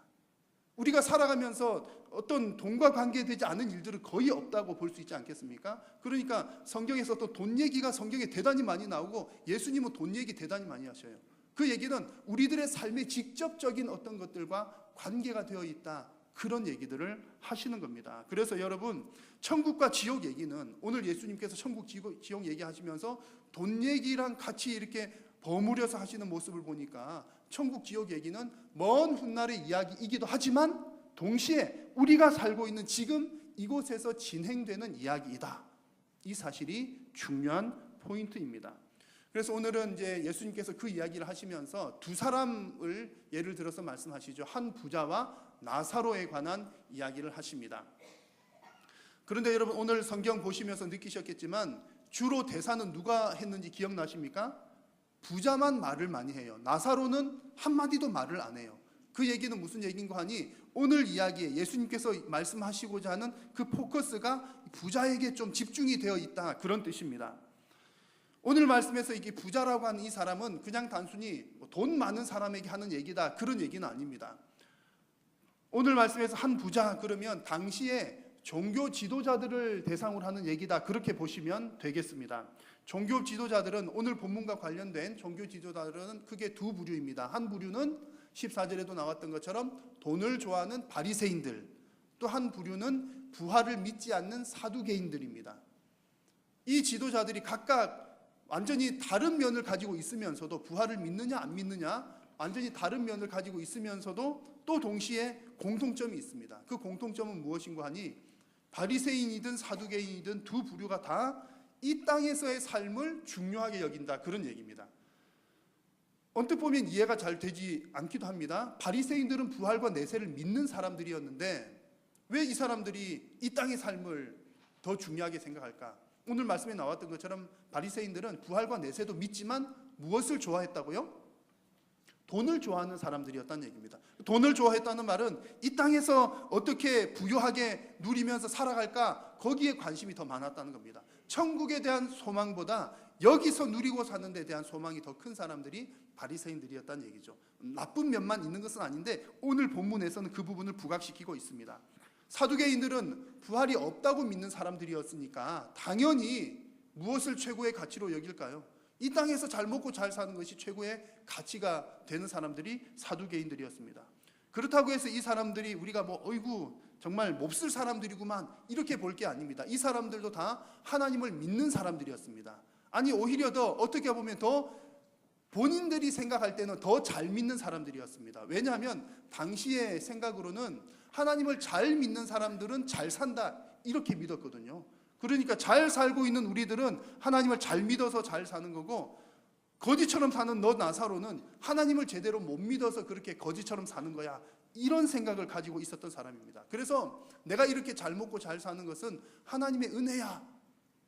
우리가 살아가면서 어떤 돈과 관계되지 않은 일들은 거의 없다고 볼 수 있지 않겠습니까? 그러니까 성경에서 또 돈 얘기가 성경에 대단히 많이 나오고, 예수님은 돈 얘기 대단히 많이 하셔요. 그 얘기는 우리들의 삶의 직접적인 어떤 것들과 관계가 되어 있다, 그런 얘기들을 하시는 겁니다. 그래서 여러분, 천국과 지옥 얘기는 오늘 예수님께서 천국, 지옥 얘기하시면서 돈 얘기랑 같이 이렇게 버무려서 하시는 모습을 보니까 천국 지옥 얘기는 먼 훗날의 이야기이기도 하지만 동시에 우리가 살고 있는 지금 이곳에서 진행되는 이야기이다. 이 사실이 중요한 포인트입니다. 그래서 오늘은 이제 예수님께서 그 이야기를 하시면서 두 사람을 예를 들어서 말씀하시죠. 한 부자와 나사로에 관한 이야기를 하십니다. 그런데 여러분 오늘 성경 보시면서 느끼셨겠지만 주로 대사는 누가 했는지 기억나십니까? 부자만 말을 많이 해요. 나사로는 한마디도 말을 안 해요. 그 얘기는 무슨 얘기인가 하니 오늘 이야기에 예수님께서 말씀하시고자 하는 그 포커스가 부자에게 좀 집중이 되어 있다, 그런 뜻입니다. 오늘 말씀에서 이게 부자라고 하는 이 사람은 그냥 단순히 돈 많은 사람에게 하는 얘기다, 그런 얘기는 아닙니다. 오늘 말씀에서 한 부자 그러면 당시에 종교 지도자들을 대상으로 하는 얘기다, 그렇게 보시면 되겠습니다. 종교 지도자들은 오늘 본문과 관련된 종교 지도자들은 크게 두 부류입니다. 한 부류는 14절에도 나왔던 것처럼 돈을 좋아하는 바리새인들, 또 한 부류는 부활을 믿지 않는 사두개인들입니다. 이 지도자들이 각각 완전히 다른 면을 가지고 있으면서도, 부활을 믿느냐 안 믿느냐 완전히 다른 면을 가지고 있으면서도 또 동시에 공통점이 있습니다. 그 공통점은 무엇인가 하니 바리새인이든 사두개인이든 두 부류가 다 이 땅에서의 삶을 중요하게 여긴다, 그런 얘기입니다. 언뜻 보면 이해가 잘 되지 않기도 합니다. 바리새인들은 부활과 내세를 믿는 사람들이었는데 왜 이 사람들이 이 땅의 삶을 더 중요하게 생각할까? 오늘 말씀에 나왔던 것처럼 바리새인들은 부활과 내세도 믿지만 무엇을 좋아했다고요? 돈을 좋아하는 사람들이었다는 얘기입니다. 돈을 좋아했다는 말은 이 땅에서 어떻게 부유하게 누리면서 살아갈까, 거기에 관심이 더 많았다는 겁니다. 천국에 대한 소망보다 여기서 누리고 사는 데 대한 소망이 더 큰 사람들이 바리새인들이었다는 얘기죠. 나쁜 면만 있는 것은 아닌데 오늘 본문에서는 그 부분을 부각시키고 있습니다. 사두개인들은 부활이 없다고 믿는 사람들이었으니까 당연히 무엇을 최고의 가치로 여길까요? 이 땅에서 잘 먹고 잘 사는 것이 최고의 가치가 되는 사람들이 사두개인들이었습니다. 그렇다고 해서 이 사람들이 우리가 어이구 정말 몹쓸 사람들이구만 이렇게 볼 게 아닙니다. 이 사람들도 다 하나님을 믿는 사람들이었습니다. 아니 오히려 더 어떻게 보면 더 본인들이 생각할 때는 더 잘 믿는 사람들이었습니다. 왜냐하면 당시의 생각으로는 하나님을 잘 믿는 사람들은 잘 산다, 이렇게 믿었거든요. 그러니까 잘 살고 있는 우리들은 하나님을 잘 믿어서 잘 사는 거고, 거지처럼 사는 너 나사로는 하나님을 제대로 못 믿어서 그렇게 거지처럼 사는 거야, 이런 생각을 가지고 있었던 사람입니다. 그래서 내가 이렇게 잘 먹고 잘 사는 것은 하나님의 은혜야,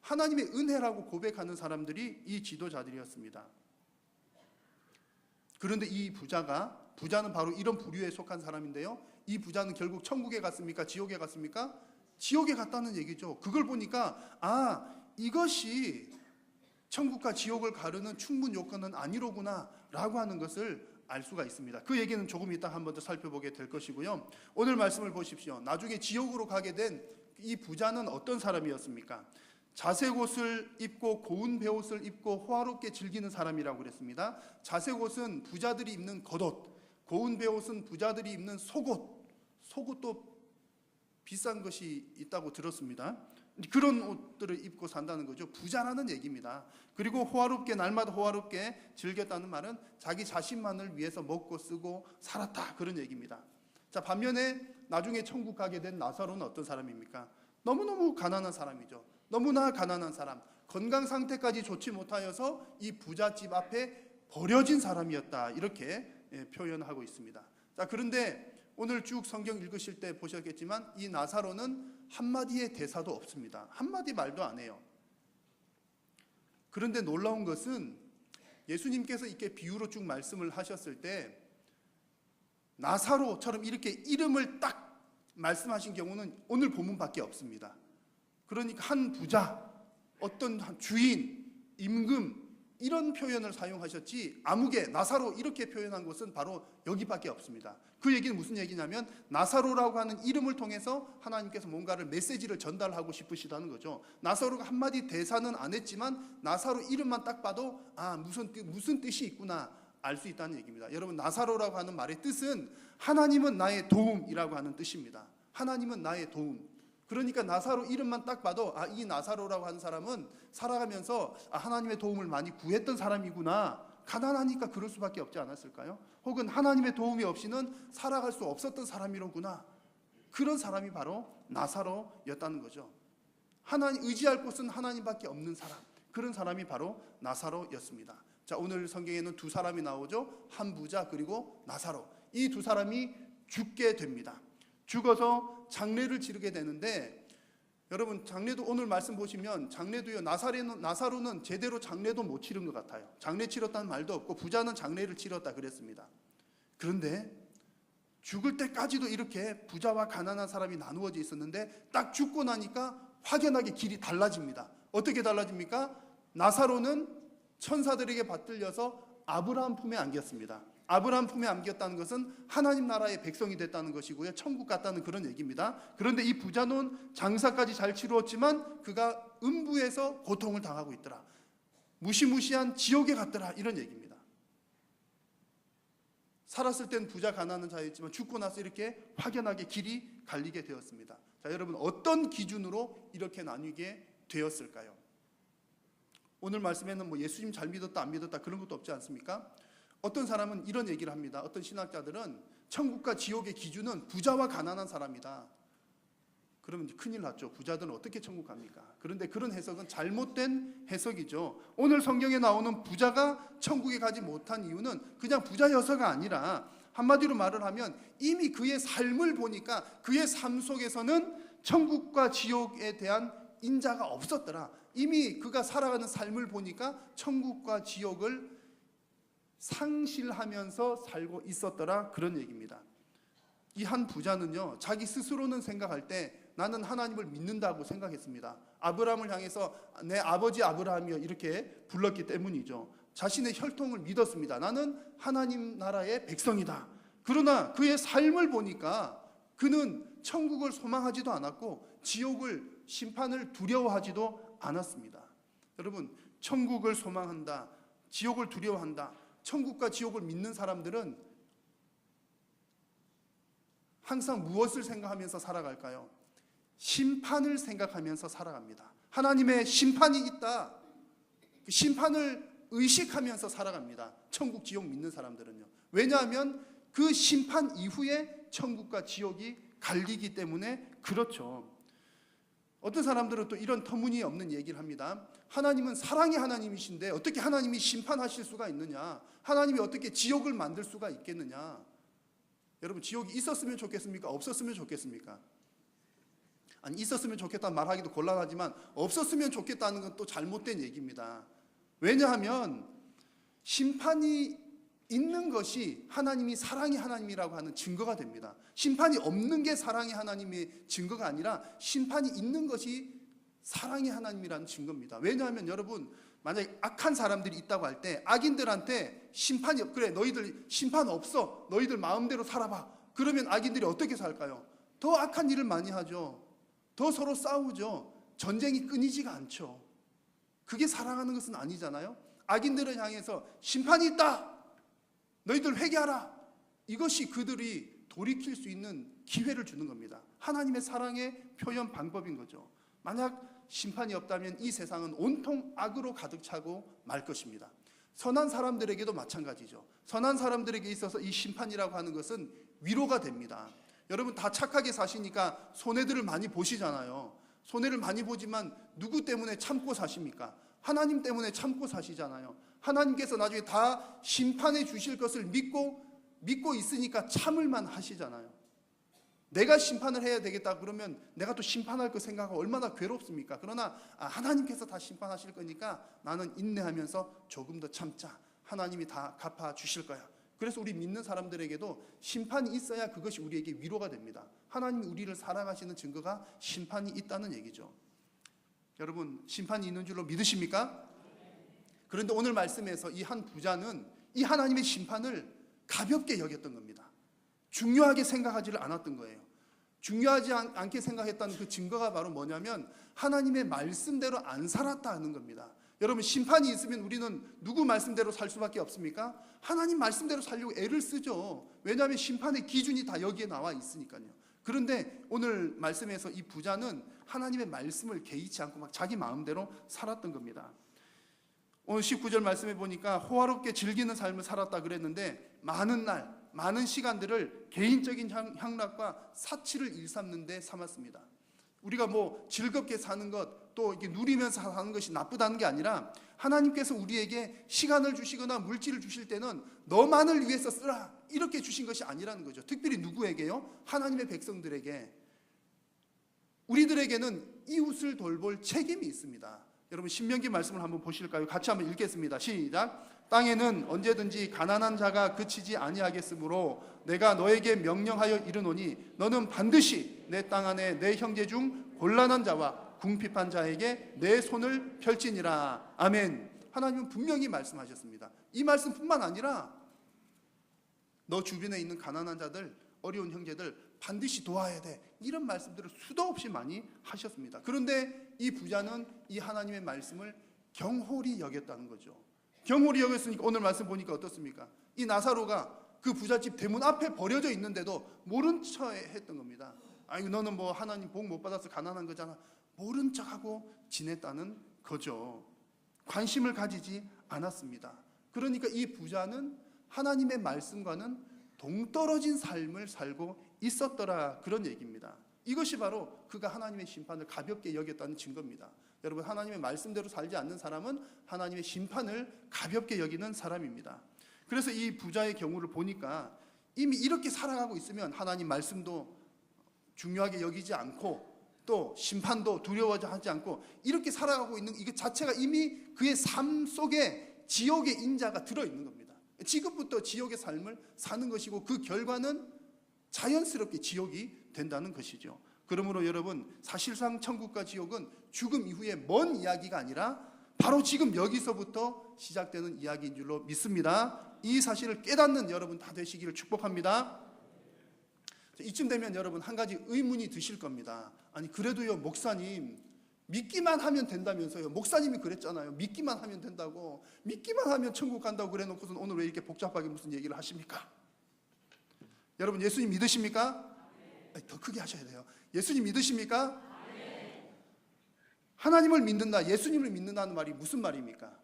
하나님의 은혜라고 고백하는 사람들이 이 지도자들이었습니다. 그런데 이 부자는 바로 이런 부류에 속한 사람인데요, 이 부자는 결국 천국에 갔습니까? 지옥에 갔습니까? 지옥에 갔다는 얘기죠. 그걸 보니까 이것이 천국과 지옥을 가르는 충분 요건은 아니로구나 라고 하는 것을 알 수가 있습니다. 그 얘기는 조금 이따 한 번 더 살펴보게 될 것이고요. 오늘 말씀을 보십시오. 나중에 지옥으로 가게 된 이 부자는 어떤 사람이었습니까? 자색 옷을 입고 고운 베옷을 입고 호화롭게 즐기는 사람이라고 그랬습니다. 자색 옷은 부자들이 입는 겉옷, 고운 베옷은 부자들이 입는 속옷. 속옷도 비싼 것이 있다고 들었습니다. 그런 옷들을 입고 산다는 거죠. 부자라는 얘기입니다. 그리고 호화롭게, 날마다 호화롭게 즐겼다는 말은 자기 자신만을 위해서 먹고 쓰고 살았다, 그런 얘기입니다. 자, 반면에 나중에 천국 가게 된 나사로는 어떤 사람입니까? 너무너무 가난한 사람이죠. 너무나 가난한 사람, 건강 상태까지 좋지 못하여서 이 부잣집 앞에 버려진 사람이었다, 이렇게 표현하고 있습니다. 자, 그런데 오늘 쭉 성경 읽으실 때 보셨겠지만 이 나사로는 한마디의 대사도 없습니다. 한마디 말도 안 해요. 그런데 놀라운 것은 예수님께서 이렇게 비유로 쭉 말씀을 하셨을 때 나사로처럼 이렇게 이름을 딱 말씀하신 경우는 오늘 본문밖에 없습니다. 그러니까 한 부자, 어떤 주인, 임금 이런 표현을 사용하셨지 아무개, 나사로 이렇게 표현한 것은 바로 여기밖에 없습니다. 그 얘기는 무슨 얘기냐면 나사로라고 하는 이름을 통해서 하나님께서 뭔가를 메시지를 전달하고 싶으시다는 거죠. 나사로가 한마디 대사는 안 했지만 나사로 이름만 딱 봐도 무슨 뜻이 있구나 알 수 있다는 얘기입니다. 여러분, 나사로라고 하는 말의 뜻은 하나님은 나의 도움이라고 하는 뜻입니다. 하나님은 나의 도움. 그러니까 나사로 이름만 딱 봐도 이 나사로라고 하는 사람은 살아가면서 하나님의 도움을 많이 구했던 사람이구나 가난하니까 그럴 수밖에 없지 않았을까요? 혹은 하나님의 도움이 없이는 살아갈 수 없었던 사람이로구나. 그런 사람이 바로 나사로였다는 거죠. 하나님 의지할 곳은 하나님밖에 없는 사람, 그런 사람이 바로 나사로였습니다. 자, 오늘 성경에는 두 사람이 나오죠. 한 부자 그리고 나사로. 이 두 사람이 죽게 됩니다. 죽어서 장례를 치르게 되는데, 여러분 장례도 오늘 말씀 보시면 장례도요, 나사로는 제대로 장례도 못 치른 것 같아요. 장례 치렀다는 말도 없고 부자는 장례를 치렀다 그랬습니다. 그런데 죽을 때까지도 이렇게 부자와 가난한 사람이 나누어져 있었는데 딱 죽고 나니까 확연하게 길이 달라집니다. 어떻게 달라집니까? 나사로는 천사들에게 받들려서 아브라함 품에 안겼습니다. 아브라함 품에 안겼다는 것은 하나님 나라의 백성이 됐다는 것이고요, 천국 갔다는 그런 얘기입니다. 그런데 이 부자는 장사까지 잘 치루었지만 그가 음부에서 고통을 당하고 있더라, 무시무시한 지옥에 갔더라, 이런 얘기입니다. 살았을 땐 부자 가난한 자였지만 죽고 나서 이렇게 확연하게 길이 갈리게 되었습니다. 자, 여러분 어떤 기준으로 이렇게 나뉘게 되었을까요? 오늘 말씀에는 뭐 예수님 잘 믿었다 안 믿었다 그런 것도 없지 않습니까? 어떤 사람은 이런 얘기를 합니다. 어떤 신학자들은 천국과 지옥의 기준은 부자와 가난한 사람이다. 그러면 이제 큰일 났죠. 부자들은 어떻게 천국 갑니까? 그런데 그런 해석은 잘못된 해석이죠. 오늘 성경에 나오는 부자가 천국에 가지 못한 이유는 그냥 부자여서가 아니라, 한마디로 말을 하면 이미 그의 삶을 보니까 그의 삶 속에서는 천국과 지옥에 대한 인자가 없었더라. 이미 그가 살아가는 삶을 보니까 천국과 지옥을 상실하면서 살고 있었더라, 그런 얘기입니다. 이 한 부자는요, 자기 스스로는 생각할 때 나는 하나님을 믿는다고 생각했습니다. 아브라함을 향해서 내 아버지 아브라함이여 이렇게 불렀기 때문이죠. 자신의 혈통을 믿었습니다. 나는 하나님 나라의 백성이다. 그러나 그의 삶을 보니까 그는 천국을 소망하지도 않았고 지옥을, 심판을 두려워하지도 않았습니다. 여러분, 천국을 소망한다, 지옥을 두려워한다, 천국과 지옥을 믿는 사람들은 항상 무엇을 생각하면서 살아갈까요? 심판을 생각하면서 살아갑니다. 하나님의 심판이 있다, 그 심판을 의식하면서 살아갑니다. 천국, 지옥 믿는 사람들은요. 왜냐하면 그 심판 이후에 천국과 지옥이 갈리기 때문에 그렇죠. 어떤 사람들은 또 이런 터무니없는 얘기를 합니다. 하나님은 사랑의 하나님이신데 어떻게 하나님이 심판하실 수가 있느냐? 하나님이 어떻게 지옥을 만들 수가 있겠느냐? 여러분, 지옥이 있었으면 좋겠습니까? 없었으면 좋겠습니까? 아니, 있었으면 좋겠다는 말하기도 곤란하지만 없었으면 좋겠다는 건 또 잘못된 얘기입니다. 왜냐하면 심판이 있는 것이 하나님이 사랑의 하나님이라고 하는 증거가 됩니다. 심판이 없는 게 사랑의 하나님의 증거가 아니라 심판이 있는 것이 사랑의 하나님이라는 증거입니다. 왜냐하면 여러분, 만약에 악한 사람들이 있다고 할 때 악인들한테 심판이 그래 너희들 심판 없어, 너희들 마음대로 살아봐, 그러면 악인들이 어떻게 살까요? 더 악한 일을 많이 하죠. 더 서로 싸우죠. 전쟁이 끊이지가 않죠. 그게 사랑하는 것은 아니잖아요. 악인들을 향해서 심판이 있다, 너희들 회개하라, 이것이 그들이 돌이킬 수 있는 기회를 주는 겁니다. 하나님의 사랑의 표현 방법인 거죠. 만약 심판이 없다면 이 세상은 온통 악으로 가득 차고 말 것입니다. 선한 사람들에게도 마찬가지죠. 선한 사람들에게 있어서 이 심판이라고 하는 것은 위로가 됩니다. 여러분, 다 착하게 사시니까 손해들을 많이 보시잖아요. 손해를 많이 보지만 누구 때문에 참고 사십니까? 하나님 때문에 참고 사시잖아요. 하나님께서 나중에 다 심판해 주실 것을 믿고 있으니까 참을만 하시잖아요. 내가 심판을 해야 되겠다 그러면 내가 또 심판할 거 생각하고 얼마나 괴롭습니까? 그러나 하나님께서 다 심판하실 거니까 나는 인내하면서 조금 더 참자, 하나님이 다 갚아 주실 거야. 그래서 우리 믿는 사람들에게도 심판이 있어야 그것이 우리에게 위로가 됩니다. 하나님이 우리를 사랑하시는 증거가 심판이 있다는 얘기죠. 여러분, 심판이 있는 줄로 믿으십니까? 그런데 오늘 말씀에서 이 한 부자는 이 하나님의 심판을 가볍게 여겼던 겁니다. 중요하게 생각하지를 않았던 거예요. 중요하지 않게 생각했다는 그 증거가 바로 뭐냐면 하나님의 말씀대로 안 살았다는 겁니다. 여러분, 심판이 있으면 우리는 누구 말씀대로 살 수밖에 없습니까? 하나님 말씀대로 살려고 애를 쓰죠. 왜냐하면 심판의 기준이 다 여기에 나와 있으니까요. 그런데 오늘 말씀에서 이 부자는 하나님의 말씀을 개의치 않고 막 자기 마음대로 살았던 겁니다. 오늘 19절 말씀해 보니까 호화롭게 즐기는 삶을 살았다 그랬는데 많은 날, 많은 시간들을 개인적인 향락과 사치를 일삼는 데 삼았습니다. 우리가 뭐 즐겁게 사는 것, 또 이렇게 누리면서 사는 것이 나쁘다는 게 아니라 하나님께서 우리에게 시간을 주시거나 물질을 주실 때는 너만을 위해서 쓰라 이렇게 주신 것이 아니라는 거죠. 특별히 누구에게요? 하나님의 백성들에게. 우리들에게는 이웃을 돌볼 책임이 있습니다. 여러분 신명기 말씀을 한번 보실까요? 같이 한번 읽겠습니다. 시작. 땅에는 언제든지 가난한 자가 그치지 아니하겠으므로 내가 너에게 명령하여 이르노니 너는 반드시 내 땅 안에 내 형제 중 곤란한 자와 궁핍한 자에게 내 손을 펼치니라. 아멘. 하나님은 분명히 말씀하셨습니다. 이 말씀뿐만 아니라 너 주변에 있는 가난한 자들, 어려운 형제들 반드시 도와야 돼. 이런 말씀들을 수도 없이 많이 하셨습니다. 그런데 이 부자는 이 하나님의 말씀을 경홀히 여겼다는 거죠. 경홀히 여겼으니까 오늘 말씀 보니까 어떻습니까? 이 나사로가 그 부잣집 대문 앞에 버려져 있는데도 모른 척 했던 겁니다. 아이고 너는 뭐 하나님 복 못 받아서 가난한 거잖아. 모른 척하고 지냈다는 거죠. 관심을 가지지 않았습니다. 그러니까 이 부자는 하나님의 말씀과는 동떨어진 삶을 살고 있었더라, 그런 얘기입니다. 이것이 바로 그가 하나님의 심판을 가볍게 여겼다는 증거입니다. 여러분 하나님의 말씀대로 살지 않는 사람은 하나님의 심판을 가볍게 여기는 사람입니다. 그래서 이 부자의 경우를 보니까 이미 이렇게 살아가고 있으면 하나님 말씀도 중요하게 여기지 않고 또 심판도 두려워하지 않고 이렇게 살아가고 있는 이것 자체가 이미 그의 삶 속에 지옥의 인자가 들어있는 겁니다. 지금부터 지옥의 삶을 사는 것이고 그 결과는 자연스럽게 지옥이 된다는 것이죠. 그러므로 여러분 사실상 천국과 지옥은 죽음 이후에 먼 이야기가 아니라 바로 지금 여기서부터 시작되는 이야기인 줄로 믿습니다. 이 사실을 깨닫는 여러분 다 되시기를 축복합니다. 이쯤 되면 여러분 한 가지 의문이 드실 겁니다. 아니 그래도요 목사님 믿기만 하면 된다면서요. 목사님이 그랬잖아요. 믿기만 하면 된다고. 믿기만 하면 천국 간다고 그래놓고선 오늘 왜 이렇게 복잡하게 무슨 얘기를 하십니까? 여러분 예수님 믿으십니까? 아니, 더 크게 하셔야 돼요. 예수님 믿으십니까? 하나님을 믿는다, 예수님을 믿는다는 말이 무슨 말입니까?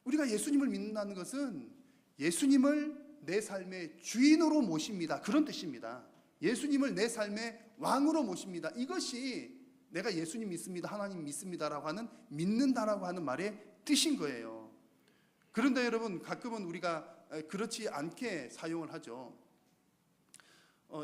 우리가 예수님을 믿는다는 것은 예수님을 내 삶의 주인으로 모십니다. 그런 뜻입니다. 예수님을 내 삶의 왕으로 모십니다. 이것이 내가 예수님 믿습니다, 하나님 믿습니다라고 하는 믿는다라고 하는 말의 뜻인 거예요. 그런데 여러분 가끔은 우리가 그렇지 않게 사용을 하죠.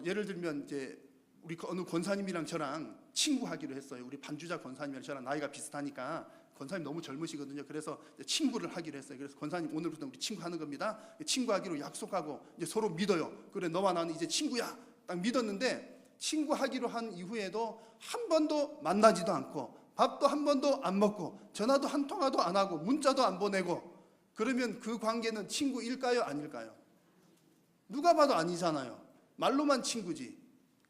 예를 들면 이제 우리 어느 권사님이랑 저랑 친구하기로 했어요. 우리 반주자 권사님이랑 저랑 나이가 비슷하니까 권사님 너무 젊으시거든요. 그래서 친구를 하기로 했어요. 그래서 권사님 오늘부터 우리 친구하는 겁니다. 친구하기로 약속하고 이제 서로 믿어요. 그래 너와 나는 이제 친구야. 딱 믿었는데 친구하기로 한 이후에도 한 번도 만나지도 않고 밥도 한 번도 안 먹고 전화도 한 통화도 안 하고 문자도 안 보내고 그러면 그 관계는 친구일까요? 아닐까요? 누가 봐도 아니잖아요. 말로만 친구지.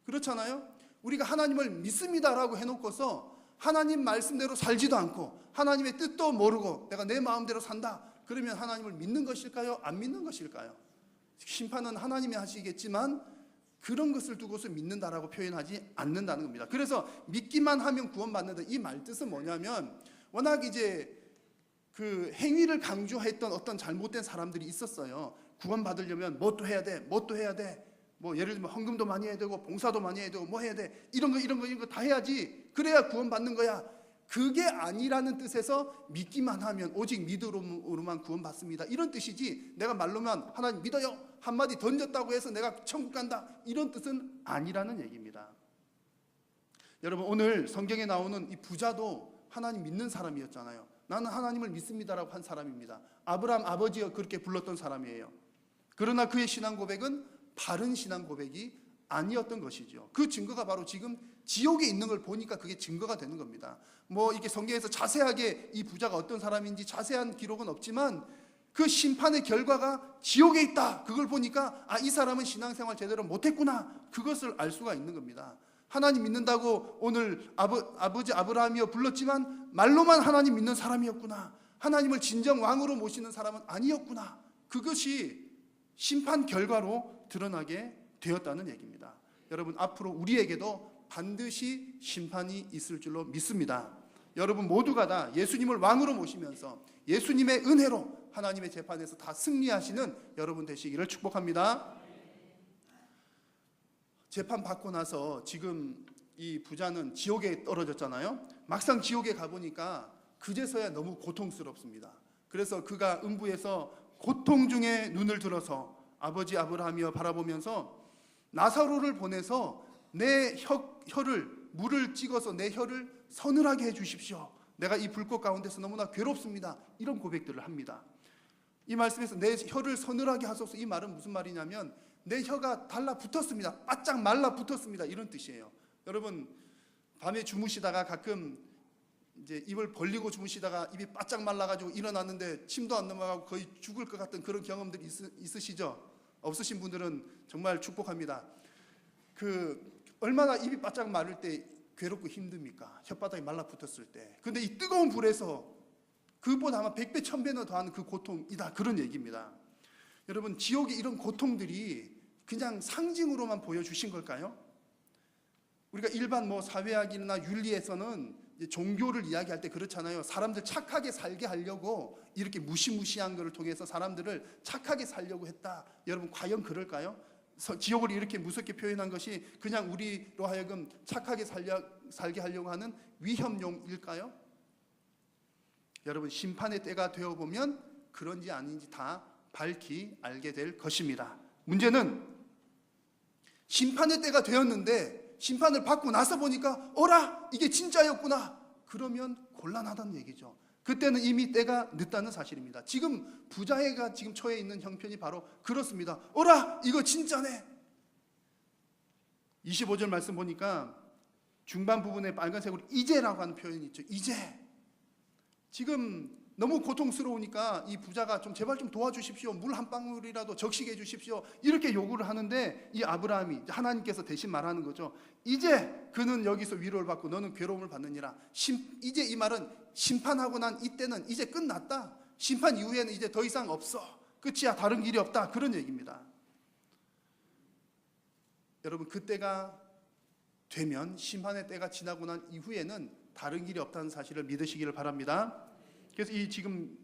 그렇잖아요? 우리가 하나님을 믿습니다라고 해놓고서 하나님 말씀대로 살지도 않고 하나님의 뜻도 모르고 내가 내 마음대로 산다. 그러면 하나님을 믿는 것일까요? 안 믿는 것일까요? 심판은 하나님이 하시겠지만 그런 것을 두고서 믿는다라고 표현하지 않는다는 겁니다. 그래서 믿기만 하면 구원받는다. 이 말뜻은 뭐냐면 워낙 이제 그 행위를 강조했던 어떤 잘못된 사람들이 있었어요. 구원받으려면 뭣도 해야 돼, 뭣도 해야 돼. 뭐 예를 들면 헌금도 많이 해야 되고 봉사도 많이 해야 되고 뭐 해야 돼. 이런 거 다 해야지. 그래야 구원받는 거야. 그게 아니라는 뜻에서 믿기만 하면 오직 믿음으로만 구원받습니다. 이런 뜻이지 내가 말로만 하나님 믿어요 한마디 던졌다고 해서 내가 천국 간다. 이런 뜻은 아니라는 얘기입니다. 여러분 오늘 성경에 나오는 이 부자도 하나님 믿는 사람이었잖아요. 나는 하나님을 믿습니다라고 한 사람입니다. 아브라함 아버지가 그렇게 불렀던 사람이에요. 그러나 그의 신앙 고백은 바른 신앙 고백이 아니었던 것이죠. 그 증거가 바로 지금 지옥에 있는 걸 보니까 그게 증거가 되는 겁니다. 뭐 이게 성경에서 자세하게 이 부자가 어떤 사람인지 자세한 기록은 없지만 그 심판의 결과가 지옥에 있다. 그걸 보니까 아, 이 사람은 신앙생활 제대로 못했구나. 그것을 알 수가 있는 겁니다. 하나님 믿는다고 오늘 아버지 아브라함이여 불렀지만 말로만 하나님 믿는 사람이었구나. 하나님을 진정 왕으로 모시는 사람은 아니었구나. 그것이 심판 결과로 드러나게 되었다는 얘기입니다. 여러분 앞으로 우리에게도 반드시 심판이 있을 줄로 믿습니다. 여러분 모두가 다 예수님을 왕으로 모시면서 예수님의 은혜로 하나님의 재판에서 다 승리하시는 여러분 되시기를 축복합니다. 재판 받고 나서 지금 이 부자는 지옥에 떨어졌잖아요. 막상 지옥에 가보니까 그제서야 너무 고통스럽습니다. 그래서 그가 음부에서 고통 중에 눈을 들어서 아버지 아브라함이여 바라보면서 나사로를 보내서 내 혀를 물을 찍어서 내 혀를 서늘하게 해주십시오. 내가 이 불꽃 가운데서 너무나 괴롭습니다. 이런 고백들을 합니다. 이 말씀에서 내 혀를 서늘하게 하소서, 이 말은 무슨 말이냐면 내 혀가 달라붙었습니다. 바짝 말라붙었습니다. 이런 뜻이에요. 여러분 밤에 주무시다가 가끔 이제 입을 벌리고 주무시다가 입이 바짝 말라가지고 일어났는데 침도 안 넘어가고 거의 죽을 것 같은 그런 경험들이 있으시죠? 없으신 분들은 정말 축복합니다. 얼마나 입이 바짝 마를 때 괴롭고 힘듭니까? 혓바닥이 말라붙었을 때. 근데 이 뜨거운 불에서 그보다 아마 100배 1000배나 더한 그 고통이다, 그런 얘기입니다. 여러분 지옥의 이런 고통들이 그냥 상징으로만 보여주신 걸까요? 우리가 일반 사회학이나 윤리에서는 종교를 이야기할 때 그렇잖아요. 사람들 착하게 살게 하려고 이렇게 무시무시한 것을 통해서 사람들을 착하게 살려고 했다. 여러분 과연 그럴까요? 지옥을 이렇게 무섭게 표현한 것이 그냥 우리로 하여금 착하게 살게 하려고 하는 위협용일까요? 여러분 심판의 때가 되어보면 그런지 아닌지 다 밝히 알게 될 것입니다. 문제는 심판의 때가 되었는데 심판을 받고 나서 보니까 어라 이게 진짜였구나, 그러면 곤란하다는 얘기죠. 그때는 이미 때가 늦다는 사실입니다. 지금 부자애가 지금 처해 있는 형편이 바로 그렇습니다. 어라 이거 진짜네. 25절 말씀 보니까 중반 부분에 빨간색으로 이제라고 하는 표현이 있죠. 이제. 지금 너무 고통스러우니까 이 부자가 좀 제발 좀 도와주십시오, 물 한 방울이라도 적시게 해주십시오, 이렇게 요구를 하는데 이 아브라함이, 하나님께서 대신 말하는 거죠. 이제 그는 여기서 위로를 받고 너는 괴로움을 받느니라. 이제 이 말은 심판하고 난 이때는 이제 끝났다. 심판 이후에는 이제 더 이상 없어. 끝이야. 다른 길이 없다. 그런 얘기입니다. 여러분 그때가 되면, 심판의 때가 지나고 난 이후에는 다른 길이 없다는 사실을 믿으시기를 바랍니다. 그래서 지금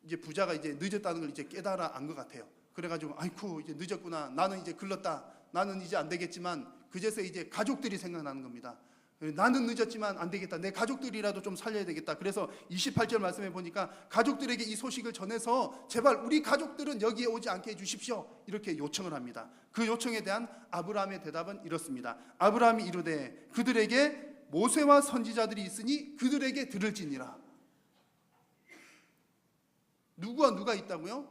이제 부자가 이제 늦었다는 걸 이제 깨달아 안 것 같아요. 그래가지고 아이쿠 이제 늦었구나, 나는 이제 글렀다, 나는 이제 안 되겠지만, 그제서 이제 가족들이 생각나는 겁니다. 나는 늦었지만 안 되겠다, 내 가족들이라도 좀 살려야 되겠다. 그래서 28절 말씀해 보니까 가족들에게 이 소식을 전해서 제발 우리 가족들은 여기에 오지 않게 해주십시오, 이렇게 요청을 합니다. 그 요청에 대한 아브라함의 대답은 이렇습니다. 아브라함이 이르되 그들에게 모세와 선지자들이 있으니 그들에게 들을지니라. 누가 있다고요?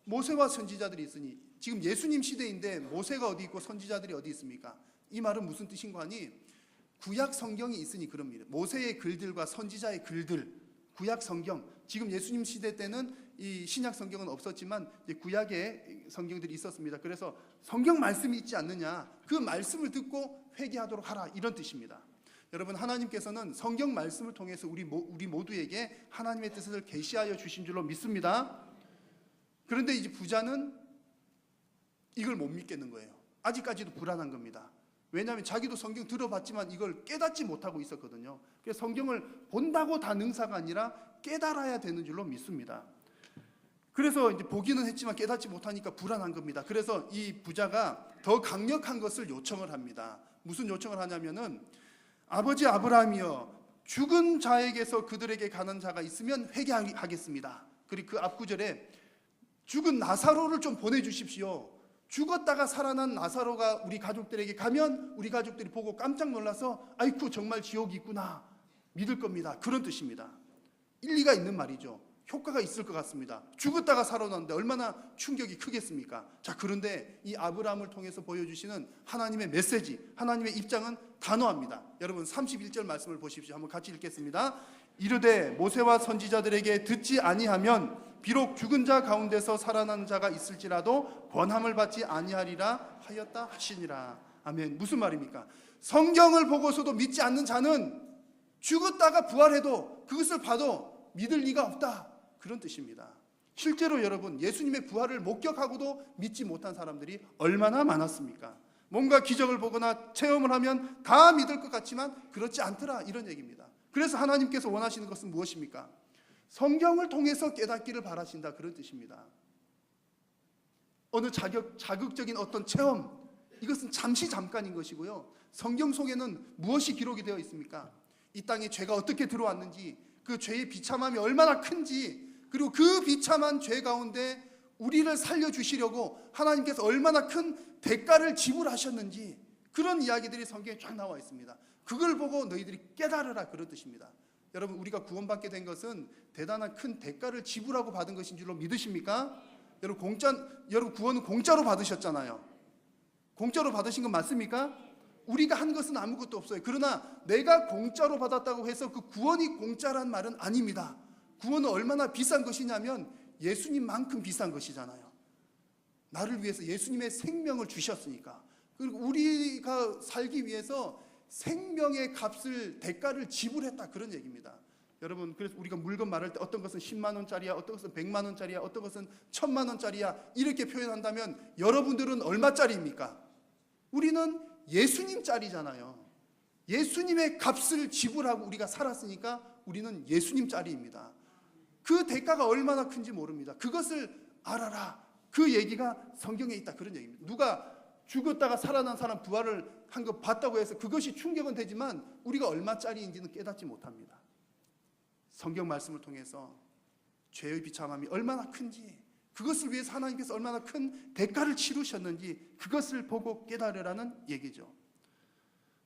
모세와 선지자들이 있으니. 지금 예수님 시대인데 모세가 어디 있고 선지자들이 어디 있습니까? 이 말은 무슨 뜻인가 하니 구약 성경이 있으니 그럽니다. 모세의 글들과 선지자의 글들, 구약 성경. 지금 예수님 시대 때는 이 신약 성경은 없었지만 구약의 성경들이 있었습니다. 그래서 성경 말씀이 있지 않느냐, 그 말씀을 듣고 회개하도록 하라, 이런 뜻입니다. 여러분 하나님께서는 성경 말씀을 통해서 우리 모두에게 하나님의 뜻을 계시하여 주신 줄로 믿습니다. 그런데 이제 부자는 이걸 못 믿겠는 거예요. 아직까지도 불안한 겁니다. 왜냐하면 자기도 성경 들어봤지만 이걸 깨닫지 못하고 있었거든요. 그래서 성경을 본다고 다 능사가 아니라 깨달아야 되는 줄로 믿습니다. 그래서 이제 보기는 했지만 깨닫지 못하니까 불안한 겁니다. 그래서 이 부자가 더 강력한 것을 요청을 합니다. 무슨 요청을 하냐면은 아버지 아브라함이여, 죽은 자에게서 그들에게 가는 자가 있으면 회개하겠습니다. 그리고 그 앞구절에 죽은 나사로를 좀 보내주십시오. 죽었다가 살아난 나사로가 우리 가족들에게 가면 우리 가족들이 보고 깜짝 놀라서 아이쿠 정말 지옥이 있구나 믿을 겁니다. 그런 뜻입니다. 일리가 있는 말이죠. 효과가 있을 것 같습니다. 죽었다가 살아났는데 얼마나 충격이 크겠습니까? 자, 그런데 이 아브라함을 통해서 보여주시는 하나님의 메시지, 하나님의 입장은 단호합니다. 여러분 31절 말씀을 보십시오. 한번 같이 읽겠습니다. 이르되 모세와 선지자들에게 듣지 아니하면 비록 죽은 자 가운데서 살아난 자가 있을지라도 권함을 받지 아니하리라 하였다 하시니라. 아멘. 무슨 말입니까? 성경을 보고서도 믿지 않는 자는 죽었다가 부활해도 그것을 봐도 믿을 리가 없다, 그런 뜻입니다. 실제로 여러분 예수님의 부활을 목격하고도 믿지 못한 사람들이 얼마나 많았습니까? 뭔가 기적을 보거나 체험을 하면 다 믿을 것 같지만 그렇지 않더라, 이런 얘기입니다. 그래서 하나님께서 원하시는 것은 무엇입니까? 성경을 통해서 깨닫기를 바라신다, 그런 뜻입니다. 어느 자극적인 어떤 체험, 이것은 잠시 잠깐인 것이고요. 성경 속에는 무엇이 기록이 되어 있습니까? 이 땅에 죄가 어떻게 들어왔는지, 그 죄의 비참함이 얼마나 큰지, 그리고 그 비참한 죄 가운데 우리를 살려주시려고 하나님께서 얼마나 큰 대가를 지불하셨는지, 그런 이야기들이 성경에 쫙 나와 있습니다. 그걸 보고 너희들이 깨달으라, 그런 뜻입니다. 여러분, 우리가 구원받게 된 것은 대단한 큰 대가를 지불하고 받은 것인 줄로 믿으십니까? 여러분, 구원은 공짜로 받으셨잖아요. 공짜로 받으신 건 맞습니까? 우리가 한 것은 아무것도 없어요. 그러나 내가 공짜로 받았다고 해서 그 구원이 공짜란 말은 아닙니다. 구원은 얼마나 비싼 것이냐면 예수님만큼 비싼 것이잖아요. 나를 위해서 예수님의 생명을 주셨으니까. 그리고 우리가 살기 위해서 생명의 값을, 대가를 지불했다, 그런 얘기입니다. 여러분, 그래서 우리가 물건 말할 때 어떤 것은 10만 원짜리야, 어떤 것은 100만 원짜리야, 어떤 것은 1000만 원짜리야, 이렇게 표현한다면 여러분들은 얼마짜리입니까? 우리는 예수님짜리잖아요. 예수님의 값을 지불하고 우리가 살았으니까 우리는 예수님짜리입니다. 그 대가가 얼마나 큰지 모릅니다. 그것을 알아라, 그 얘기가 성경에 있다, 그런 얘기입니다. 누가 죽었다가 살아난 사람 부활을 한 거 봤다고 해서 그것이 충격은 되지만 우리가 얼마짜리인지는 깨닫지 못합니다. 성경 말씀을 통해서 죄의 비참함이 얼마나 큰지, 그것을 위해서 하나님께서 얼마나 큰 대가를 치르셨는지, 그것을 보고 깨달으라는 얘기죠.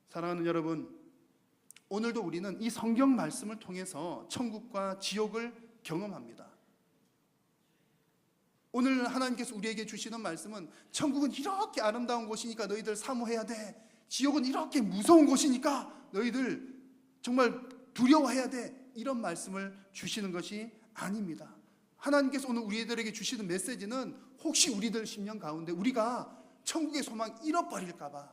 사랑하는 여러분, 오늘도 우리는 이 성경 말씀을 통해서 천국과 지옥을 경험합니다. 오늘 하나님께서 우리에게 주시는 말씀은 천국은 이렇게 아름다운 곳이니까 너희들 사모해야 돼, 지옥은 이렇게 무서운 곳이니까 너희들 정말 두려워해야 돼, 이런 말씀을 주시는 것이 아닙니다. 하나님께서 오늘 우리들에게 주시는 메시지는 혹시 우리들 심령 가운데 우리가 천국의 소망 잃어버릴까 봐,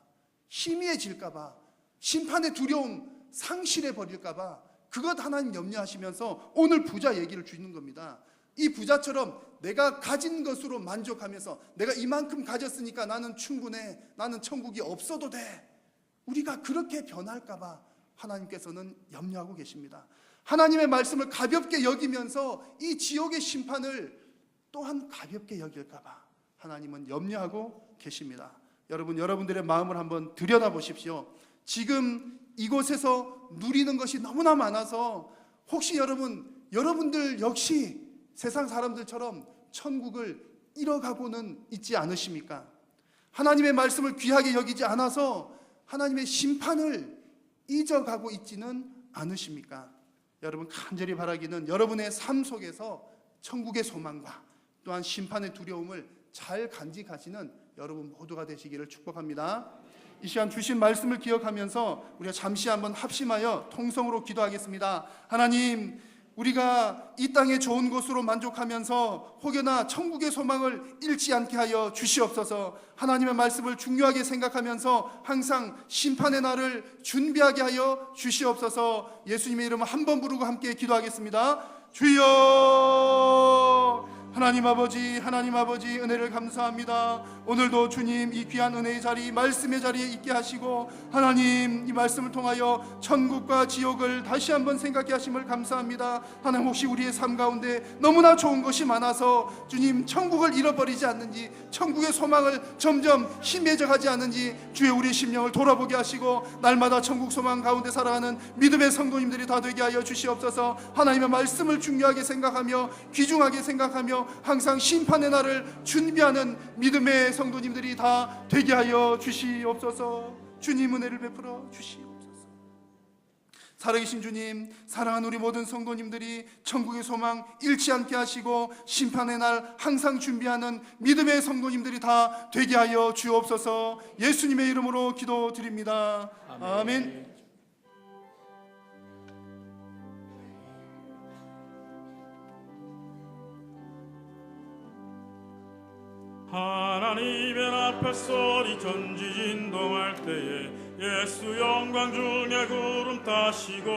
희미해질까 봐, 심판의 두려움 상실해 버릴까 봐, 그것 하나님 염려하시면서 오늘 부자 얘기를 주는 겁니다. 이 부자처럼 내가 가진 것으로 만족하면서 내가 이만큼 가졌으니까 나는 충분해, 나는 천국이 없어도 돼, 우리가 그렇게 변할까 봐 하나님께서는 염려하고 계십니다. 하나님의 말씀을 가볍게 여기면서 이 지옥의 심판을 또한 가볍게 여길까 봐 하나님은 염려하고 계십니다. 여러분, 여러분들의 마음을 한번 들여다보십시오. 지금 이곳에서 누리는 것이 너무나 많아서 혹시 여러분들 역시 세상 사람들처럼 천국을 잃어가고는 있지 않으십니까? 하나님의 말씀을 귀하게 여기지 않아서 하나님의 심판을 잊어가고 있지는 않으십니까? 여러분, 간절히 바라기는 여러분의 삶 속에서 천국의 소망과 또한 심판의 두려움을 잘 간직하시는 여러분 모두가 되시기를 축복합니다. 이 시간 주신 말씀을 기억하면서 우리가 잠시 한번 합심하여 통성으로 기도하겠습니다. 하나님, 우리가 이 땅의 좋은 곳으로 만족하면서 혹여나 천국의 소망을 잃지 않게 하여 주시옵소서. 하나님의 말씀을 중요하게 생각하면서 항상 심판의 날을 준비하게 하여 주시옵소서. 예수님의 이름을 한 번 부르고 함께 기도하겠습니다. 주여, 하나님 아버지, 하나님 아버지, 은혜를 감사합니다. 오늘도 주님 이 귀한 은혜의 자리, 말씀의 자리에 있게 하시고 하나님 이 말씀을 통하여 천국과 지옥을 다시 한번 생각해 하심을 감사합니다. 하나님, 혹시 우리의 삶 가운데 너무나 좋은 것이 많아서 주님 천국을 잃어버리지 않는지, 천국의 소망을 점점 희미해져 가지 않는지 주의 우리 심령을 돌아보게 하시고 날마다 천국 소망 가운데 살아가는 믿음의 성도님들이 다 되게 하여 주시옵소서. 하나님의 말씀을 중요하게 생각하며 귀중하게 생각하며 항상 심판의 날을 준비하는 믿음의 성도님들이 다 되게 하여 주시옵소서. 주님 은혜를 베풀어 주시옵소서. 살아계신 주님, 사랑하는 우리 모든 성도님들이 천국의 소망 잃지 않게 하시고 심판의 날 항상 준비하는 믿음의 성도님들이 다 되게 하여 주옵소서. 예수님의 이름으로 기도드립니다. 아멘. 하나님의 앞에 소리 전지진동할 때에 예수 영광 중에 구름 타시고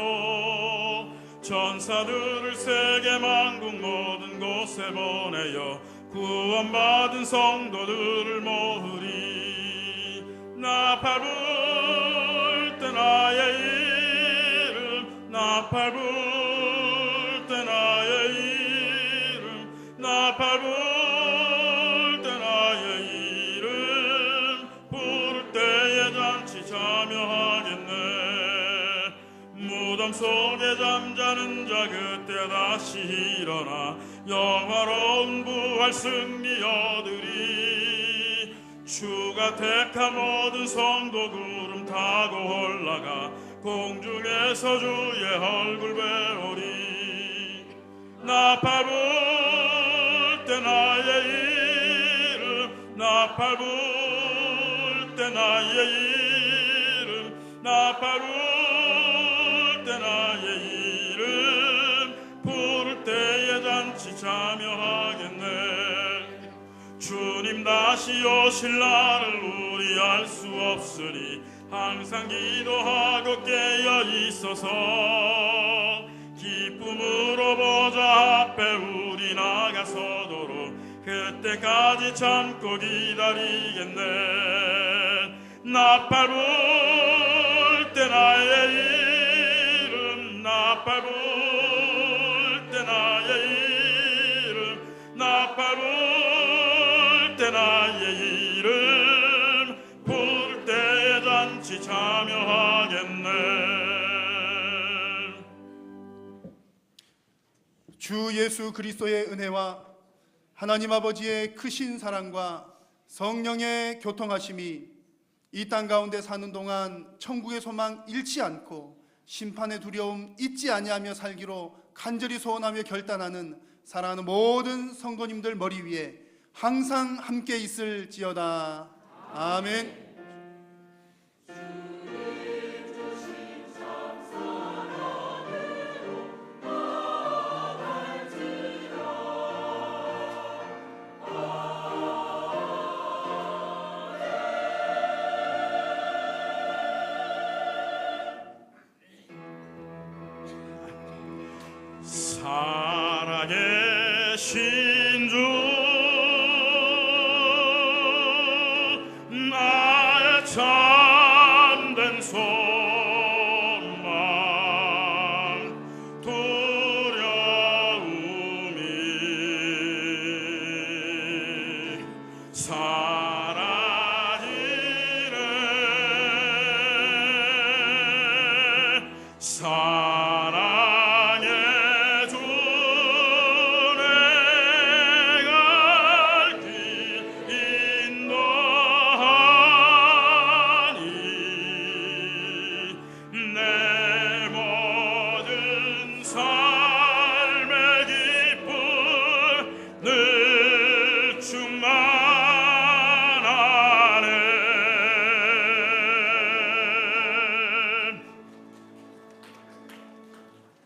천사들을 세계 만국 모든 곳에 보내어 구원받은 성도들을 모으리. 나 밟을 때 나의 이름, 나 나팔 불 때 나의 이름 나팔 불 때 나의 이름 부를 때에 잔치 참여하겠네 무덤 속에 잠자는 자 그때 다시 일어나 영화로운 부활 승리 얻으리 주가 택한 모든 성도 구름 타고 올라가 공중에서 주의 얼굴 배우리 나팔 불 때 나의 이름 나팔 불 때 나의 이름 나팔 불 때 나의 이름 부를 때에 잔치 참여하겠네 주님 다시 오실 날을 우리 알 수 없으니 항상 기도하고 깨어 있어서 기쁨으로 보좌 앞에 우리 나가서도록 그때까지 참고 기다리겠네 나팔 불 때 나의 이름 나팔 불 때 나의 이름 나팔 불 때 나의 이름 부를 때에 잔치 참여하겠네 주 예수 그리스도의 은혜와 하나님 아버지의 크신 사랑과 성령의 교통하심이 이 땅 가운데 사는 동안 천국의 소망 잃지 않고 심판의 두려움 잊지 아니하며 살기로 간절히 소원하며 결단하는 사랑하는 모든 성도님들 머리 위에 항상 함께 있을지어다. 아멘. 살아계신 주 나의 참된 소망 두려움이 사라지네 사랑의 주 내가 갈 길 인도하니 내 모든 삶의 기쁨 늘 충만하네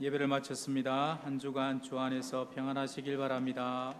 예배를 마쳤습니다. 한 주간 주 안에서 평안하시길 바랍니다.